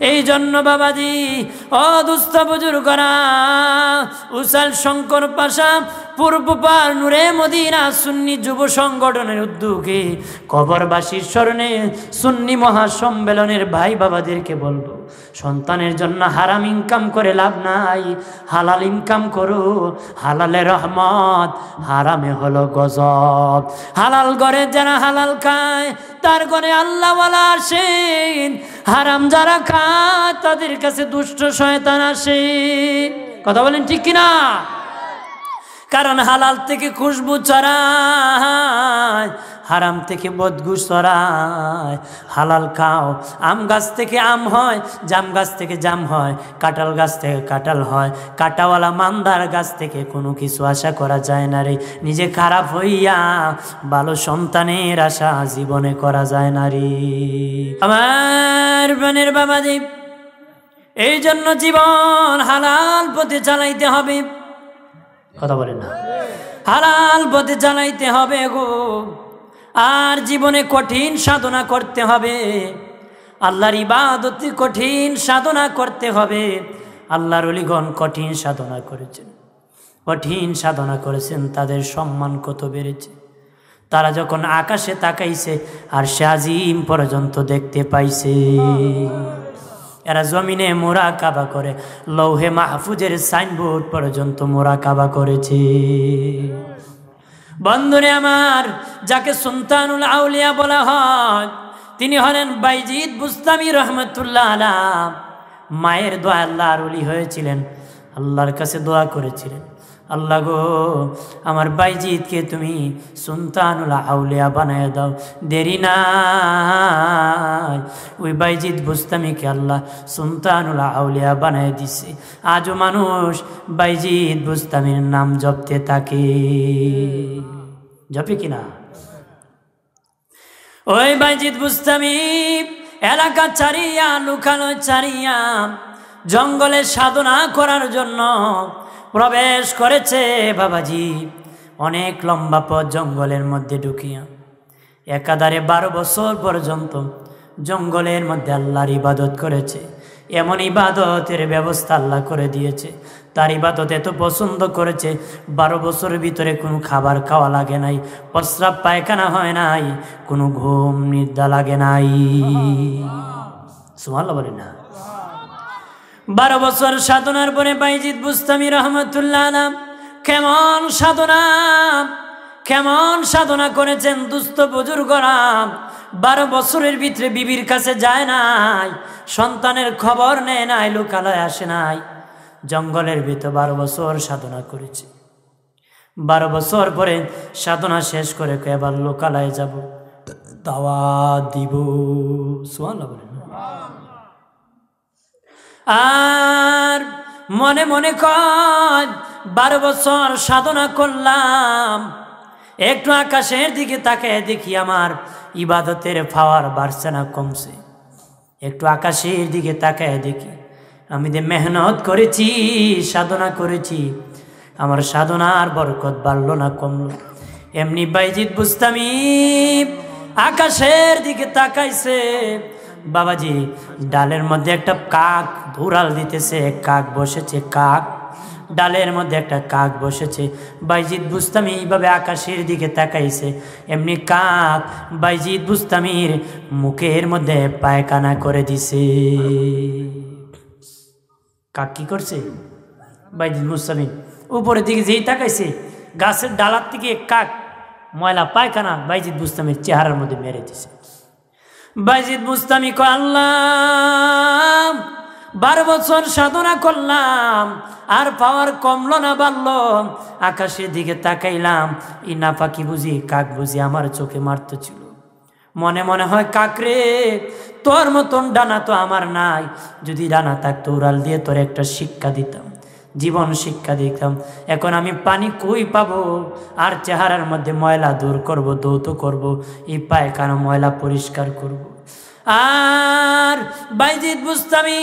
এই জন্য বাবাজি, ও দুস্থ বুজুর্গরা, উসাল শঙ্কর পাশা পূর্বপার নূরে মদিনা সুন্নি যুব সংগঠনের উদ্যোগে কবরবাসীর স্মরণে সুন্নি মহাসম্মেলনের ভাই বাবাদেরকে বলবো, সন্তানের জন্য হারাম ইনকাম করে লাভ নাই, হালাল ইনকাম করো। হালালে রহমত, হারামে হলো গজব। হালাল ঘরে যারা হালাল খায় তার ঘরে আল্লাহওয়ালা আসেন, হারাম যারা খায় তাদের কাছে দুষ্ট শয়তান আসে। কথা বলেন ঠিক কিনা? কারণ হালাল থেকে খুশবু ছড়ায়, হারাম থেকে বদগু ছড়ায়। হালাল খাও, আম গাছ থেকে আম হয়, জাম গাছ থেকে জাম হয়, কাঁঠাল গাছ থেকে কাঁঠাল হয়। কাঁটাওয়ালা মান্দার গাছ থেকে কোনো কিছু আশা করা যায় না রে। নিজে খারাপ হইয়া ভালো সন্তানের আশা জীবনে করা যায় না রে। আমার বোনের বাবাজি, এই জন্য জীবন হালাল পথে চালাইতে হবে। কথা বলে না, হালাল পথে চালাইতে হবে গো। আর জীবনে কঠিন সাধনা করতে হবে, আল্লাহর ইবাদতে কঠিন সাধনা করতে হবে। আল্লাহর ওলিগণ কঠিন সাধনা করেছেন, কঠিন সাধনা করেছেন, তাদের সম্মান কত বেড়েছে। তারা যখন আকাশে তাকাইছে আর সে আজিম পর্যন্ত দেখতে পাইছে। এরা জমিনে মুরাকাবা করে, লৌহে মাহফুজের সাইনবোর্ড পর্যন্ত মুরাকাবা করেছে। বন্ধুরে আমার, যাকে সুলতানুল আউলিয়া বলা হয় তিনি হলেন বাইজিদ বুস্তামি রহমতুল্লাহ আলাহ। মায়ের দোয়া আল্লাহর ওলি হয়েছিলেন, আল্লাহর কাছে দোয়া করেছিলেন, আল্লাহ গো আমার বাইজিদকে তুমি সুলতানুল আউলিয়া বানায় দাও। দেরি নাই, ওই বাইজিদ বুস্তামিকে আল্লাহ সুলতানুল আউলিয়া বানায় দিছে। আজও মানুষ বাইজিদ বুস্তামির নাম জপতে থাকে, জপে কিনা? ওই বাইজিদ বুস্তামি এলাকা ছাড়িয়া, লুকালো ছাড়িয়া জঙ্গলে সাধনা করার জন্য প্রবেশ করেছে বাবাজি। অনেক লম্বা পথ জঙ্গলের মধ্যে ঢুকিয়া একাধারে 12 বছর পর্যন্ত জঙ্গলের মধ্যে আল্লাহর ইবাদত করেছে। এমন ইবাদতের ব্যবস্থা আল্লাহ করে দিয়েছে, তার ইবাদত এত পছন্দ করেছে 12 বছরের ভিতরে কোনো খাবার খাওয়া লাগে নাই, প্রস্রাব পায়খানা হয় নাই, কোনো ঘুম নিদ্রা লাগে নাই। সুবহানাল্লাহ বলেন না? 12 বছর সাধনার পরে বাইজিদ বুস্তামি রহমতুল্লাহ আলাইহি কেমন সাধনা করেছেন দুস্থ বুজুর্গরা। 12 বছরের ভিতরে বিবির কাছে যায় নাই, সন্তানের খবর নেয় নাই, লোকালয়ে আসে নাই, জঙ্গলের ভিতর 12 বছর সাধনা করেছে। 12 বছর পরে সাধনা শেষ করে এবার লোকালয়ে যাব, দাওয়াত দিব। সুবহানাল্লাহ বলেন। আর মনে মনে কয় 12 বছর সাধনা করলাম, একটু আকাশের দিকে তাকায় দেখি আমার ইবাদতের পাওয়ার বাড়ছে না কমছে। একটু আকাশের দিকে তাকায় দেখি আমি যে মেহনত করেছি, সাধনা করেছি, আমার সাধনার বরকত বাড়লো না কমলো। এমনি বাইজিদ বুস্তামি আকাশের দিকে তাকাইছে, বাবাজি ডালের মধ্যে একটা কাক ধুরাল দিতেছে, কাক বসেছে, কাক ডালের মধ্যে একটা কাক বসেছে। বাইজিদ বুস্তামি এইভাবে আকাশের দিকে তাকাইছে, এমনি কাক বাইজিদ বুস্তামির মুখের মধ্যে পায়খানা করে দিছে। কাক কি করছে? বাইজিদ বুস্তামি উপরের দিকে যেই তাকাইছে, গাছের ডালার থেকে কাক ময়লা পায়খানা বাইজিদ বুস্তামির চেহারার মধ্যে মেরে দিছে। বাইজিদ বুস্তামি কয়, আল্লাহ 12 বছর সাধনা করলাম, আর পাওয়ার কমলো না বাড়লো। আকাশের দিকে তাকাইলাম, ই না পাখি বুঝি, কাক বুঝি আমার চোখে মারতে ছিল। মনে মনে হয় কাকরে, তোর মতন ডানা তো আমার নাই, যদি ডানা থাকতো উড়াল দিয়ে তোর একটা শিক্ষা দিতাম, জীবন শিক্ষা দিতাম। এখন আমি পানি কই পাবো, আর চেহারার মধ্যে ময়লা দূর করব, দৌত করব, এই পায়খানা ময়লা পরিষ্কার করব। আর বাইজিদ বুস্তামি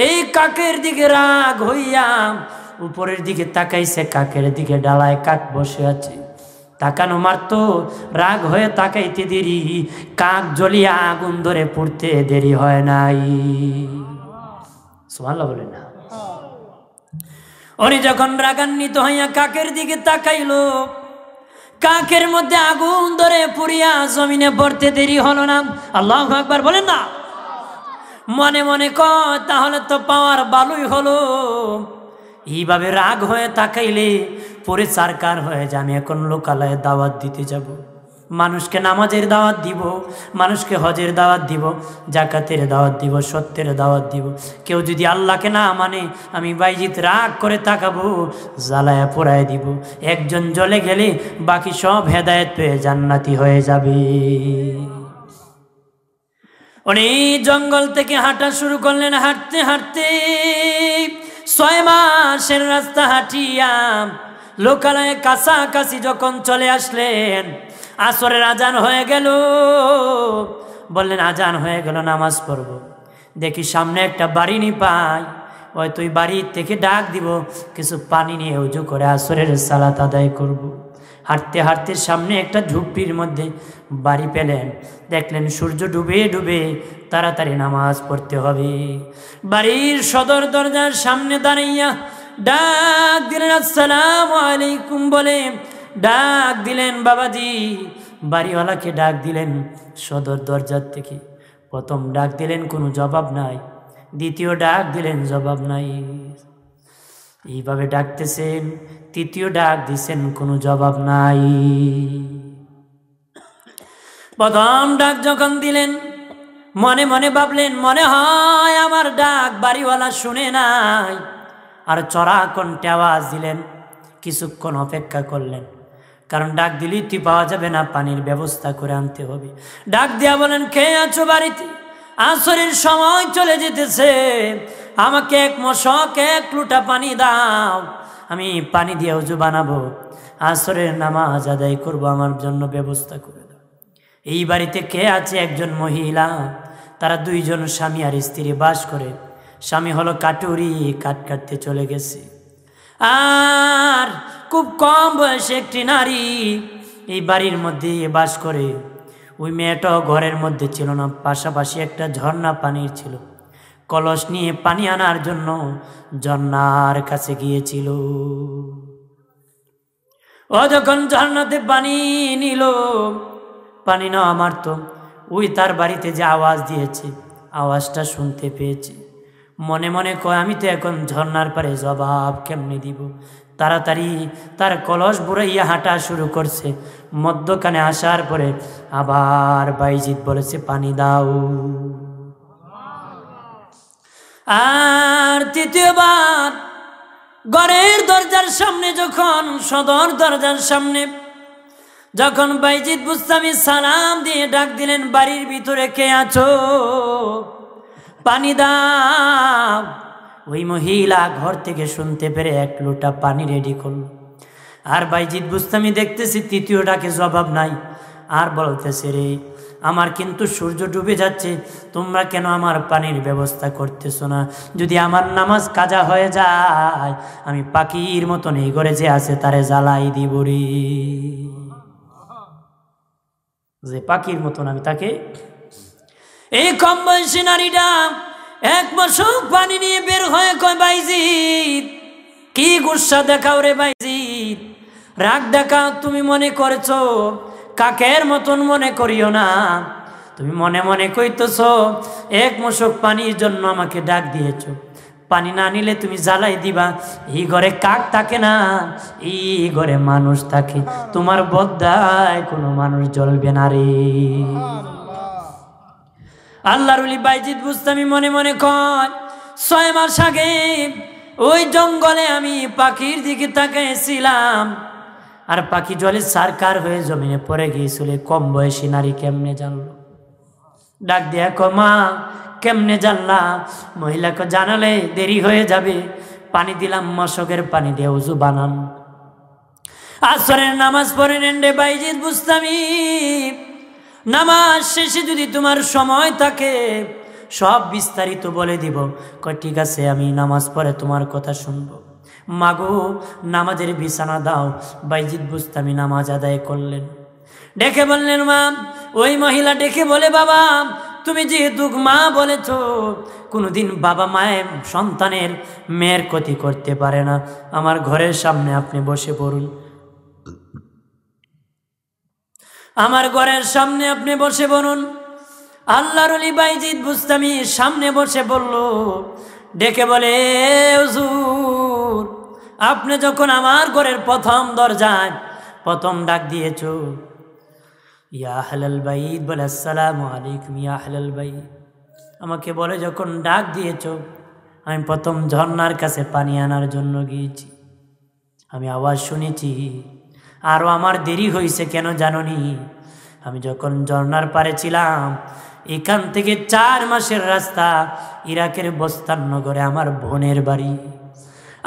এই কাকের দিকে রাগ হইয়া উপরের দিকে তাকাইছে, কাকের দিকে ডালায় কাক বসে আছে। তাকানো মারতো, রাগ হয়ে তাকাইতে দেরি, কাক জ্বলিয়া আগুন ধরে পড়তে দেরি হয় নাই। সুবহানাল্লাহ বলে না? উনি যখন রাগান্বিত হইয়া কাকের দিকে তাকাইল, কাকের মধ্যে আগুন ধরে পুড়িয়া জমিনে পড়তে দেরি হলো না। আল্লাহু আকবার বলেন না। মনে মনে কয় তাহলে তো পাওয়ার ভালোই হলো। এইভাবে রাগ হয়ে তাকাইলে পরে সারকার হয়ে যায়। আমি এখন লোকালয়ে দাওয়াত দিতে যাব, মানুষকে নামাজের দাওয়াত দিব, মানুষকে হজের দাওয়াত দিব, জাকাতের দাওয়াত দিব, সত্যের দাওয়াত দিব। কেউ যদি আল্লাহকে না মানে আমি বাইজিৎ রাগ করে তাকাবো, জ্বালায়া পোড়ায় দিব। একজন জ্বলে গেলে বাকি সব হেদায়েত পেয়ে জান্নাতি হয়ে যাবে। উনি জঙ্গল থেকে হাঁটা শুরু করলেন। হাঁটতে হাঁটতে 6 মাসের রাস্তা হাঁটিয়া লোকালয়ে কাছাকাছি যখন চলে আসলেন, আসরের আজান হয়ে গেল। বললেন আজান হয়ে গেল, নামাজ পড়ব। দেখি সামনে একটা বাড়ি নি পাই, ওই তুই বাড়ির থেকে ডাক দিব, কিছু পানি নিয়ে উজু করে আসরের সালাত আদায় করব। হাঁটতে হাঁটতে সামনে একটা ঝুপড়ির মধ্যে বাড়ি পেলেন। দেখলেন সূর্য ডুবে ডুবে তাড়াতাড়ি নামাজ পড়তে হবে। বাড়ির সদর দরজার সামনে দাঁড়াইয়া ডাক দিলেন আসসালামু আলাইকুম বলে ডাক দিলেন। বাবাজি বাড়িওয়ালাকে ডাক দিলেন সদর দরজার থেকে। প্রথম ডাক দিলেন, কোনো জবাব নাই। দ্বিতীয় ডাক দিলেন, জবাব নাই। এইভাবে ডাকতেছেন, তৃতীয় ডাক দিছেন, কোনো জবাব নাই। প্রথম ডাক যখন দিলেন মনে মনে ভাবলেন, মনে হয় আমার ডাক বাড়িওয়ালা শুনে নাই। আর চড়া কণ্ঠে আওয়াজ দিলেন। কিছুক্ষণ অপেক্ষা করলেন, কারণ ডাক দিলেই তুই পাওয়া যাবে না, পানির ব্যবস্থা করে আনতে হবে। ডাক দিয়া বলেন, কে আছো বাড়িতে? আসরের সময় চলে যেতেছে, আমাকে 1 মশক 1 লোটা পানি দাও, আমি পানি দিয়ে উজু বানাবো, আসরের নামাজ আদায় করব, আমার জন্য ব্যবস্থা করে দাও। এই বাড়িতে কে আছে? একজন মহিলা, তারা 2 জন স্বামী আর স্ত্রী বাস করে। স্বামী হলো কাটুরি, কাঠ কাটতে চলে গেছে। আর খুব কম বয়সে একটি নারী এই বাড়ির মধ্যে বাস করে। ওই মেয়েটাও ঘরের মধ্যে ছিল না, পাশাপাশি একটা ঝর্ণা পানির ছিল। কলস নিয়ে পানি আনার জন্য ঝর্ণার কাছে গিয়েছিল। ও যখন ঝর্ণাতে পানি নিল, পানি না আমার তো ওই তার বাড়িতে যে আওয়াজ দিয়েছে, আওয়াজটা শুনতে পেয়েছে। মনে মনে কয়, আমি তো এখন ঝর্ণার পারে জবাব কেমনে দিব। তাড়াতাড়ি তার কলস বুড়াইয়া হাঁটা শুরু করছে। মধ্যখানে আসার পরে আবার বাইজিৎ বলেছে, পানি দাও। আর তৃতীয়বার ঘরের দরজার সামনে, যখন সদর দরজার সামনে যখন বাইজিৎ বুস্তামি সালাম দিয়ে ডাক দিলেন, বাড়ির ভিতরে কে আছো? পানি দাও। ওই মহিলা ঘর থেকে শুনতে পেরে 1 লোটা পানি রেডি করল। আর বাইজিৎ বুস্তামি দেখতেছি তৃতীয় ডাকে জবাব নাই। আর বলতেছে, রে আমার কিন্তু সূর্য ডুবে যাচ্ছে, তোমরা কেন আমার পানির ব্যবস্থা করতেছো না? যদি আমার নামাজ কাজা হয়ে যায়, আমি পাখির মতন এই ঘরে যে আছে তারে জ্বালাই দিব রে। যে পাখির মতন আমি তাকে। এই কম বয়সী নারীটা 1 মশক পানি নিয়ে বের হয়ে কয়, বাইজিৎ কি গুসা দেখাও রে বাইজিৎ, রাগ দেখাও। তুমি মনে করেছো কাকের মতন মনে করিও না। তুমি মনে মনে কইতেছ 1 মশক পানির জন্য আমাকে ডাক দিয়েছ। পানি না নিলে তুমি জ্বালাই দিবা। এই ঘরে কাক থাকে না, এই ঘরে মানুষ থাকে। তোমার বদ্দায় কোনো মানুষ জ্বলবে না রে। আল্লাহর ওলি বাইজিৎ বুস্তামি মনে মনে কয়, 6 মাস আগে ওই জঙ্গলে আমি পাখির দিকে তাকাইছিলাম, আর পাখি জলে সারকার হয়ে জমিনে পড়ে গিয়েছিল। কম বয়সী নারী কেমনে জানলো? ডাক দিয়া কয়, মা কেমনে জানলা? মহিলাকে জানালে দেরি হয়ে যাবে। পানি দিলাম, মশকের পানি দিয়ে উজু বানান। আসরের নামাজ পড়ে নেন রে বাইজিৎ বুস্তামি। নামাজ শেষে যদি তোমার সময় থাকে সব বিস্তারিত বলে দিব। কয় ঠিক আছে, আমি নামাজ পড়ে তোমার কথা শুনবো। মাগো নামাজের বিছানা দাও। বাইজিৎ বুস্তামি নামাজ আদায় করলেন। ডেকে বললেন, মা। ওই মহিলা ডেকে বলে, বাবা তুমি যেহেতু মা বলেছ, কোনোদিন বাবা মায়ের সন্তানের মেয়ের ক্ষতি করতে পারে না, আমার ঘরের সামনে আপনি বসে পড়ুন। আমার ঘরের সামনে আপনি বসে পড়ুন। আল্লাহর ওলি বাইজিদ বুস্তামি সামনে বসে বলল, ডেকে বলে, হুজুর আপনি যখন আমার ঘরের প্রথম দরজায় প্রথম ডাক দিয়েছ, ইয়া আহলাল বাইত, বলে আসসালামু আলাইকুম ইয়া আহলাল বাইত, আমাকে বলে যখন ডাক দিয়েছ, আমি প্রথম ঝর্ণার কাছে পানি আনার জন্য গিয়েছি। আমি আওয়াজ শুনেছি, আরও আমার দেরি হয়েছে কেন জাননি? আমি যখন ঝর্ণার পাড়ে ছিলাম, এখান থেকে 4 মাসের রাস্তা ইরাকের বস্তান নগরে আমার বোনের বাড়ি।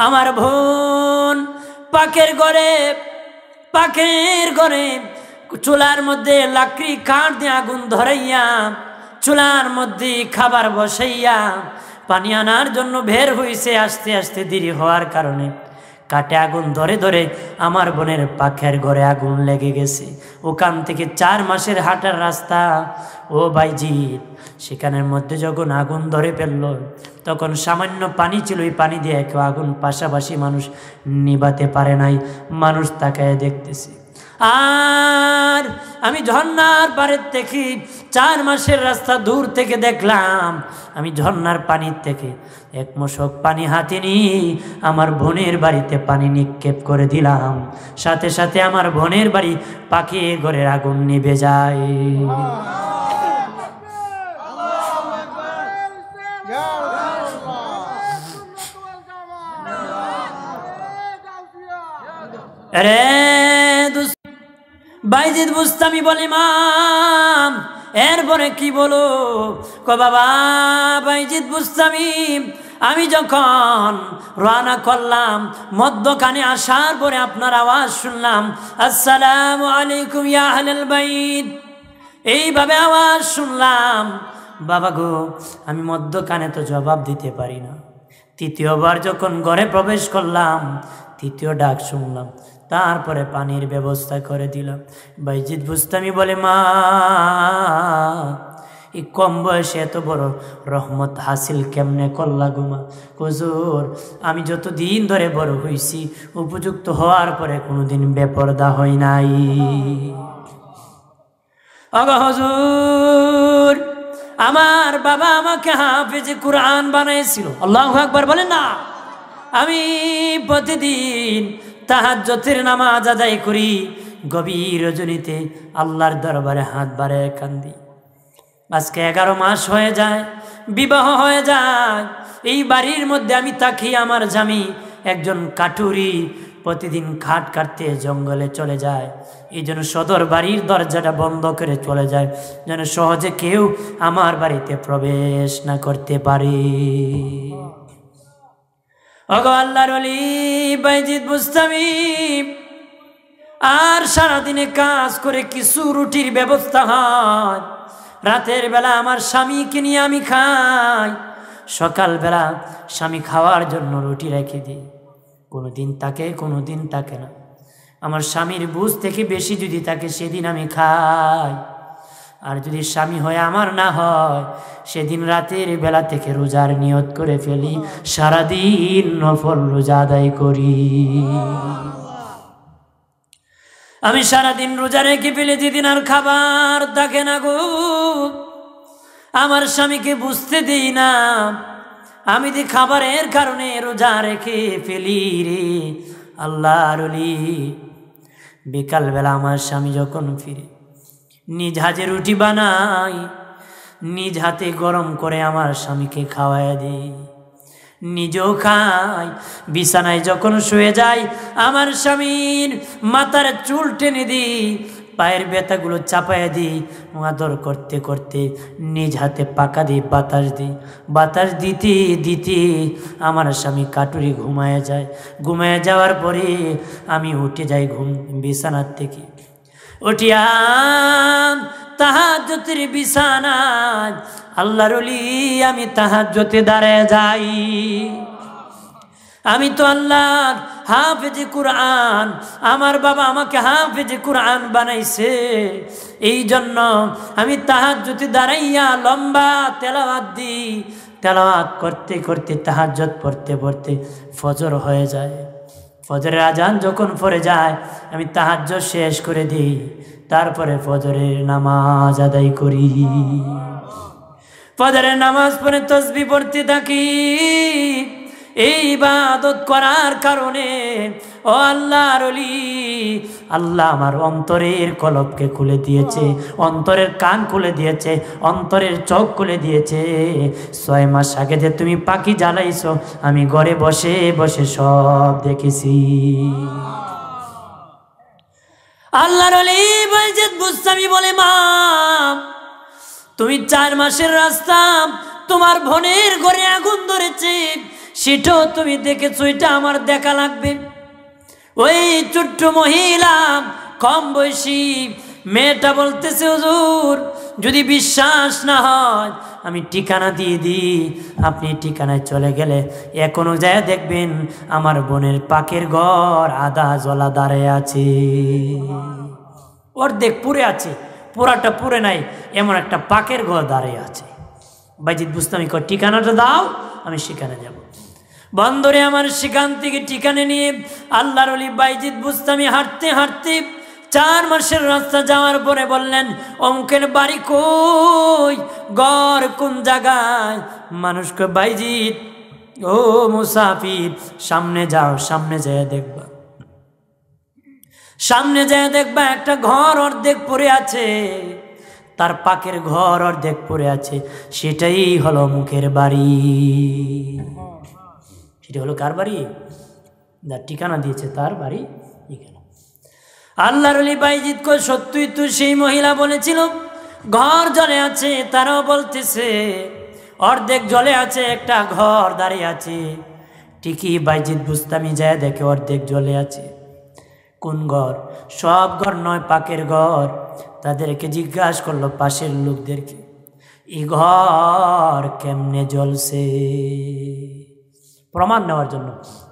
আমার বোন পাকের ঘরে চুলার মধ্যে লাকড়ি কাঠ দিয়ে আগুন ধরাইয়া, চুলার মধ্যে খাবার বসাইয়া পানি আনার জন্য বের হইছে। আস্তে আস্তে দেরি হওয়ার কারণে কাটে আগুন ধরে ধরে আমার বোনের পাখের ঘরে আগুন লেগে গেছে। ওখান থেকে 4 মাসের হাঁটার রাস্তা। ও ভাইজিৎ, সেখানের মধ্যে যখন আগুন ধরে ফেললো, তখন সামান্য পানি ছিল, ওই পানি দিয়ে কেউ আগুন পাশাপাশি মানুষ নিভাতে পারে নাই। মানুষ তাকায় দেখতেছে। আর আমি ঝর্ণার পাড়ের থেকে 4 মাসের রাস্তা দূর থেকে দেখলাম, আমি ঝর্ণার পানির থেকে 1 মশক পানি হাতে নিয়ে আমার বোনের বাড়িতে পানি নিক্ষেপ করে দিলাম। সাথে সাথে আমার বোনের বাড়ি পাখির ঘরের আগুন নিভে যায়। আরে বাইজিদ বুস্তামি বলে, মাম এরপরে কি বলো? বাবা বাইজিদ বুস্তামি, আমি যখন রওনা করলাম, মধ্যখানে আসার পরে আপনার আওয়াজ শুনলাম, আসসালামু আলাইকুম ইয়া আহলাল বাইত, এইভাবে আওয়াজ শুনলাম। বাবা গো, আমি মধ্যখানে তো জবাব দিতে পারি না। তৃতীয়বার যখন ঘরে প্রবেশ করলাম, তৃতীয় ডাক শুনলাম, তারপরে পানির ব্যবস্থা করে দিলাম। বাইজিদ বুস্তামি বলে, মা এই কম বয়সে এত বড় রহমত হাসিল কেমনে করলা গো মা? হুজুর, আমি যতদিন ধরে বড় হইছি, উপযুক্ত হওয়ার পরে কোনোদিন বেপরদা হই নাই। ওগো হুজুর, আমার বাবা আমাকে হাফেজে কুরআন বানাইছিল। আল্লাহু আকবার বলেন না। আমি প্রতিদিন তাহাজ্জুদের নামাজ আদায় করি, গভীর রজনীতে আল্লাহর দরবারে হাত বাড়ায় কান্দি। আজকে 11 মাস হয়ে যায়, বিবাহ হয়ে যায়। এই বাড়ির মধ্যে আমি থাকি, আমার স্বামী একজন কাঠুরি, প্রতিদিন খাট কাটতে জঙ্গলে চলে যায়। এই জন্য সদর বাড়ির দরজাটা বন্ধ করে চলে যায়, যেন সহজে কেউ আমার বাড়িতে প্রবেশ না করতে পারে। ওগো আল্লাহর ওলি বাইজিদ বুস্তামি, আর সারাদিনে কাজ করে কিছু রুটির ব্যবস্থা হয়। রাতের বেলা আমার স্বামীকে নিয়ে আমি খাই, সকালবেলা স্বামী খাওয়ার জন্য রুটি রেখে দিই। কোনোদিন তাকে, কোনোদিন তাকে না। আমার স্বামীর বুঝ থেকে বেশি যদি থাকে সেদিন আমি খাই, আর যদি স্বামী হয় আমার না হয়, সেদিন রাতের বেলা থেকে রোজার নিয়ত করে ফেলি, সারাদিন নফল রোজা আদায় করি। আমি সারাদিন রোজা রেখে ফেলে যেদিন আর খাবার থাকে না গো, আমার স্বামীকে বুঝতে দিই না আমি যে খাবারের কারণে রোজা রেখে ফেলি রে আল্লাহর ওলি। বিকালবেলা আমার স্বামী যখন ফিরে, নিজ হাতে রুটি বানাই, নিজ হাতে গরম করে আমার স্বামীকে খাওয়ায় দিই, নিজেও খাই। বিছানায় যখন শুয়ে যাই, আমার স্বামীর মাথার চুল টেনে দিই, পায়ের ব্যথাগুলো চাপায় দিই, আদর করতে করতে নিজ হাতে পাকা দিই, বাতাস দিই। বাতাস দিতে দিতে আমার স্বামী কাটুরি ঘুমায় যায়। ঘুমায় যাওয়ার পরে আমি উঠে যাই বিছানার থেকে। উঠিয়া তাহাজ্জুদের বিছানায় আল্লাহর ওলি আমি তাহাজ্জুদে দাঁড়ায় যাই। আমি তো আল্লাহর হাফেজে কুরআন, আমার বাবা আমাকে হাফেজে কুরআন বানাইছে। এই জন্য আমি তাহাজ্জুদে দাঁড়াইয়া লম্বা তেলাওয়াত দিই। তেলাওয়াত করতে করতে তাহাজ্জুদ পড়তে পড়তে ফজর হয়ে যায়। ফজরের আজান যখন পড়ে যায় আমি তাহাজ্জুদ শেষ করে দিই, তারপরে ফজরের নামাজ আদায় করি। ফজরের নামাজ পড়ে তাসবিহ পড়তে থাকি। এই ইবাদত করার কারণে ও আল্লাহর ওলি, আল্লাহ আমার অন্তরের কলবকে খুলে দিয়েছে, অন্তরের কান খুলে দিয়েছে, অন্তরের চোখ খুলে দিয়েছে। 6 মাস আগে যে তুমি পাখি জ্বালাইছো আমি ঘরে বসে বসে সব দেখেছি। আল্লাহর ওলি বাইজিদ বুস্তামি বলে, মা তুমি 4 মাসের রাস্তা, তোমার বোনের ঘরে আগুন ধরেছে, সেটাও তুমি দেখেছো, এটা আমার দেখা লাগবে। ওই ছোট্ট মহিলা কম বয়সী মেয়েটা বলতেছে, হুজুর যদি বিশ্বাস না হয় আমি ঠিকানা দিয়ে দিই, আপনি ঠিকানায় চলে গেলে এখনো যায় দেখবেন আমার বোনের পাকের ঘর আধা জ্বলা দাঁড়িয়ে আছে, অর্ধেক পুড়ে আছে, পুরাটা পুড়ে নাই, এমন একটা পাকের ঘর দাঁড়িয়ে আছে। বাইজিদ বুস্তামি কয়, ঠিকানাটা দাও, আমি সেখানে যাব। বন্দরে আমার সেখান থেকে ঠিকানা নিয়ে আল্লাহর ওলি বাইজিদ বুস্তামি হাঁটতে হাঁটতে 4 মাসের রাস্তা যাওয়ার পরে বললেন, অমুকের বাড়ি কই, ঘর কোন জায়গায়? মানুষকে, বাইজিদ ও মুসাফির সামনে যাও, সামনে যেয়ে দেখবা, সামনে যেয়ে দেখবা একটা ঘর অর্ধেক পড়ে আছে, তার পাকের ঘর অর্ধেক পড়ে আছে, সেটাই হলো মুখের বাড়ি। সেটা হলো কার বাড়ি? যার ঠিকানা দিয়েছে তার বাড়ি এখানে। আল্লাহর ওলি বাইজিদ কই, সত্যই তো সেই মহিলা বলেছিল ঘর জ্বলে আছে, তারাও বলতেছে অর্ধেক জ্বলে আছে, একটা ঘর দাঁড়িয়ে আছে। ঠিকই বাইজিদ বুস্তামি যায় দেখে অর্ধেক জ্বলে আছে। কোন ঘর? সব ঘর নয়, পাকের ঘর। তাদেরকে জিজ্ঞাসা করলো পাশের লোকদেরকে, এই ঘর কেমনে জ্বলছে? প্রমাণ নেওয়ার জন্য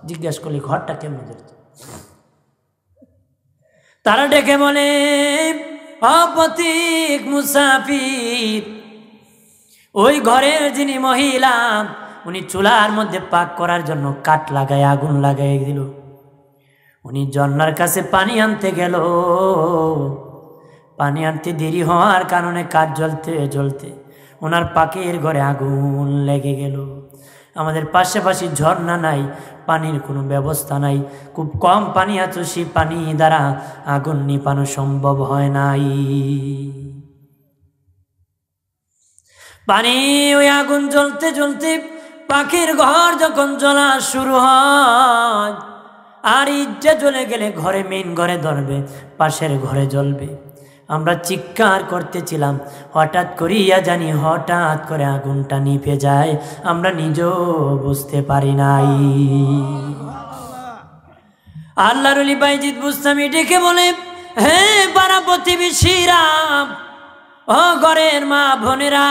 জিজ্ঞাসা করলে ঘরটা কেমনে জ্বলছে। তারা ডেকে বলে, অপথিক মুসাফির, ওই ঘরের যিনি মহিলা উনি চুলার মধ্যে পাক করার জন্য কাঠ লাগায় আগুন লাগাই দিল। উনি ঝর্ণার কাছে পানি আনতে গেল, পানি আনতে দেরি হওয়ার কারণে কাঠ জ্বলতে জ্বলতে ওনার পাকের ঘরে আগুন লেগে গেল। আমাদের পাশাপাশি ঝর্ণা নাই, পানির কোনো ব্যবস্থা নাই, খুব কম পানি আছে, সেই পানি দ্বারা আগুন নিপানো সম্ভব হয় নাই। পানি ওই আগুন জ্বলতে জ্বলতে পাখির ঘর যখন জ্বলা শুরু হয়, আর ইজ্জা জ্বলে গেলে ঘরে, মেইন ঘরে ধরবে, পাশের ঘরে জ্বলবে। আমরা চিৎকার করতেছিলাম, হঠাৎ করিয়া জানি হঠাৎ করে আগুনটা নিভে যায়, আমরা নিজেও বুঝতে পারি নাই। আল্লাহর ওলি বাইজিদ বুস্তামি ডেকে বলে, হে পাড়া প্রতিবেশীরা, ও ঘরের মা বোনেরা,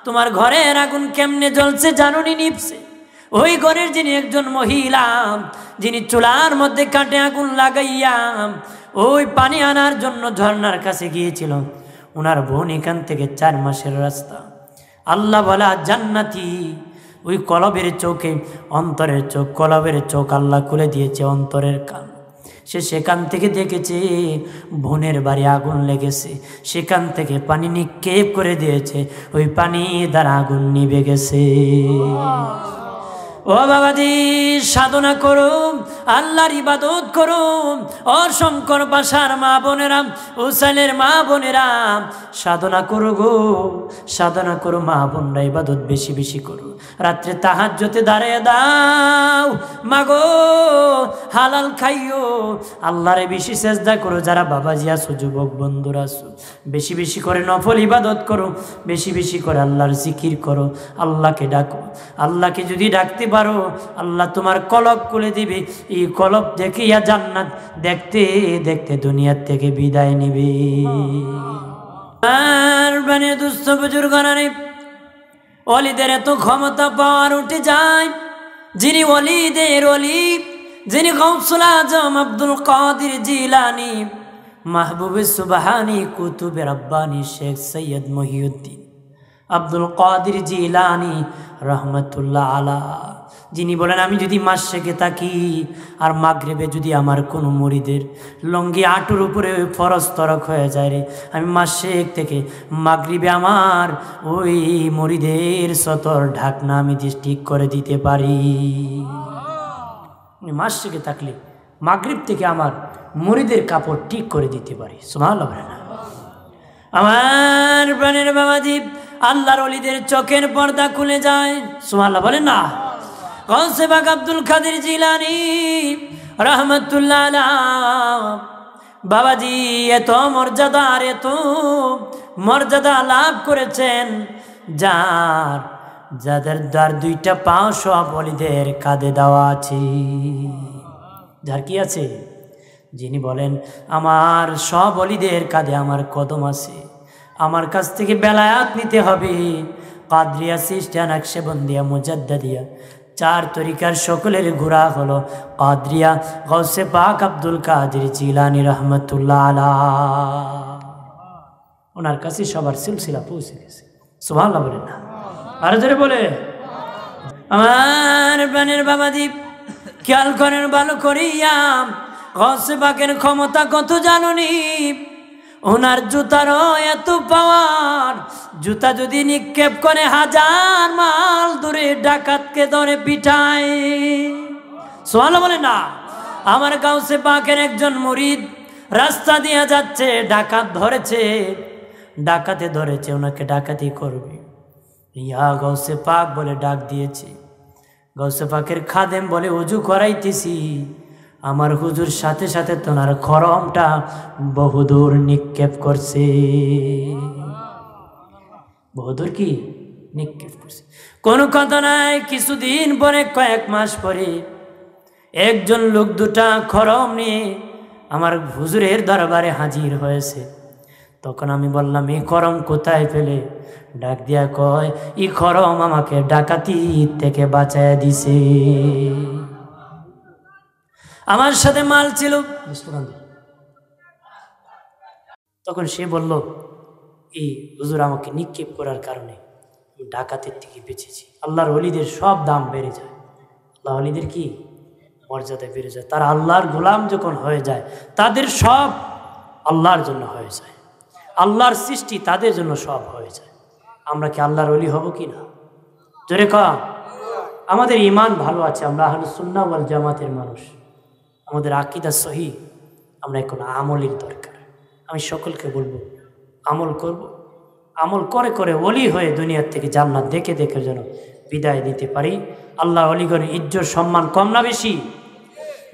তোমার ঘরের আগুন কেমনে জ্বলছে জানো নি? নিভছে। ওই ঘরের যিনি একজন মহিলা, যিনি চুলার মধ্যে কাটে আগুন লাগাইয়া ওই পানি আনার জন্য ঝর্ণার কাছে গিয়েছিল, ওনার বোন এখান থেকে 4 মাসের রাস্তা। আল্লাহ বলা জান্নাতি, ওই কলবের চোখে, অন্তরের চোখ, কলবের চোখ আল্লাহ খুলে দিয়েছে, অন্তরের কান। সে সেখান থেকে দেখেছে বোনের বাড়ি আগুন লেগেছে, সেখান থেকে পানি নিক্ষেপ করে দিয়েছে, ওই পানি দ্বারা আগুন নিভে গেছে। ও বাবাজি, সাধনা করো, আল্লাহর ইবাদত করো। ও শঙ্কর পাশার মা বোনেরা, উসাইলের মা বোনেরা, সাধনা করো গো, সাধনা করো মা বোনরা, ইবাদত বেশি বেশি করো। রাত্রে তাহাজ্জুদে দাঁড়িয়ে দাও, মাগো হালাল খাইও, আল্লাহরে বেশি সেজদা করো। যারা বাবাজি আছো, যুবক বন্ধুরা আছো, বেশি বেশি করে নফল ইবাদত করো, বেশি বেশি করে আল্লাহর জিকির করো, আল্লাহকে ডাকো। আল্লাহকে যদি ডাকতে পারো, আল্লাহ তোমার কলব খুলে দিবে। এই কলব দেখিয়া জান্নাত দেখতে দেখতে দুনিয়ার থেকে বিদায় নিবে। আর মানে দুস্থ বুজুর্গরা রে, ওলিদের এত ক্ষমতা পাওয়ার উঠে যায়, যিনি ওলিদের ওলি, যিনি গাউসুল আজম আব্দুল কাদের জিলানী, মাহবুবে সুবহানী, কুতুবে রব্বানী শেখ সৈয়দ মহিউদ্দিন আব্দুল কাদের জিলানী রহমতুল্লাহ আলা, যিনি বলেন আমি যদি মাসশেকে থাকি আর মাগরিবে যদি আমার কোনো মুরিদের লঙ্গি আঁটুর উপরে ফরজ তরক হয়ে যায় রে, আমি মাসশেক থেকে মাগরিবে আমার ওই মুরিদের সতর ঢাকনা আমি ঠিক করে দিতে পারি। মাসশেকে থাকলে মাগরিব থেকে আমার মুরিদের কাপড় ঠিক করে দিতে পারি। সুবহানাল্লাহ। আমার প্রাণের বাবাজি, আল্লাহর ওলিদের চোখের পর্দা খুলে যায়। সুবহানাল্লাহ বলেন না। গাউসে পাক আব্দুল কাদের জিলানী রহমতুল্লাহ আলাহ বাবাজি এত মর্যাদা আর এত মর্যাদা লাভ করেছেন, যাদের দ্বার দুইটা পা সব ওলিদের কাঁধে দেওয়া আছে। যার কি আছে? যিনি বলেন আমার সব ওলিদের কাঁধে আমার কদম আছে, আমার কাছ থেকে বেলায়াত নিতে হবে। কাদরিয়া, সিস্টিয়া, নকশবন্দিয়া, মুজাদ্দিদিয়া, চার তরিকার সকলের ঘোরা হলো কাদরিয়া গাউসে পাক আব্দুল কাদের জিলানী রহমতুল্লাহ আলাহ। ওনার কাছে সবার সিলসিলা পৌঁছে গেছে। সুবহানাল্লাহ বলেন না, আরো জোরে বলে। আমার প্রাণের বাবাজি, খেয়াল করেন ভালো করিয়া, গাউসে পাকের ক্ষমতা কত জানুনি। ওনার জুতারও এত পাওয়ার, জুতা যদি নিক্ষেপ করে 1000 মাইল দূরে ডাকাতকে ধরে পিটায়। সুবহানাল্লাহ বলে না। আমার গাউসে পাকের একজন মুরিদ রাস্তা দিয়ে যাচ্ছে, ডাকাত ধরেছে, ডাকাতে ধরেছে, ওনাকে ডাকাতি করবে। ইয়া গাউসে পাক বলে ডাক দিয়েছে। গাউসে পাকের খাদেম বলে ওযু করাইতেছি, আমার হুজুর সাথে সাথে তোনার খরমটা বহুদূর নিক্ষেপ করছে। বহুদূর কি নিক্ষেপ করছে, কোনো কথা নাই। কিছুদিন পরে, কয়েক মাস পরে একজন লোক দুটা খরম নিয়ে আমার হুজুরের দরবারে হাজির হয়েছে। তখন আমি বললাম এই খরম কোথায় পেলে? ডাক দিয়া কয় এই খরম আমাকে ডাকাতি থেকে বাঁচায় দিছে। আমার সাথে মাল ছিল। তখন সে বলল এই হুজুর আমাকে নিক্ষেপ করার কারণে ডাকাতের থেকে বেঁচেছি। আল্লাহর ওলিদের সব দাম বেড়ে যায়, আল্লাহ ওলিদের কি মর্যাদা বেড়ে যায়। তারা আল্লাহর গোলাম যখন হয়ে যায়, তাদের সব আল্লাহর জন্য হয়ে যায়, আল্লাহর সৃষ্টি তাদের জন্য সব হয়ে যায়। আমরা কি আল্লাহর ওলি হব কি না? জোরে কও। আমাদের ঈমান ভালো আছে, আমরা আহলুস সুন্নাহ ওয়াল জামাতের মানুষ, আমাদের আকীদা সহি। আমরা এখন আমলের দরকার। আমি সকলকে বলবো আমল করব, আমল করে করে ওলি হয়ে দুনিয়ার থেকে জান্নাত দেখে দেখে যেন বিদায় দিতে পারি। আল্লাহ ওলিগণের ইজ্জত সম্মান কম না বেশি?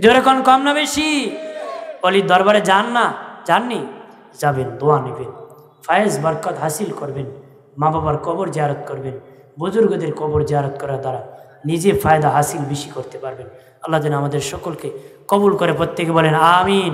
জোরে কোন কম না বেশি? ওলির দরবারে যান না? যাননি? যাবেন, দোয়া নেবেন, ফায়েজ বরকত হাসিল করবেন, মা বাবার কবর জিয়ারত করবেন। বুজুর্গদের কবর জিয়ারত করার দ্বারা নিজে ফায়দা হাসিল বেশি করতে পারবেন। আল্লাহ যেন আমাদের সকলকে কবুল করে। প্রত্যেকে বলেন আমিন।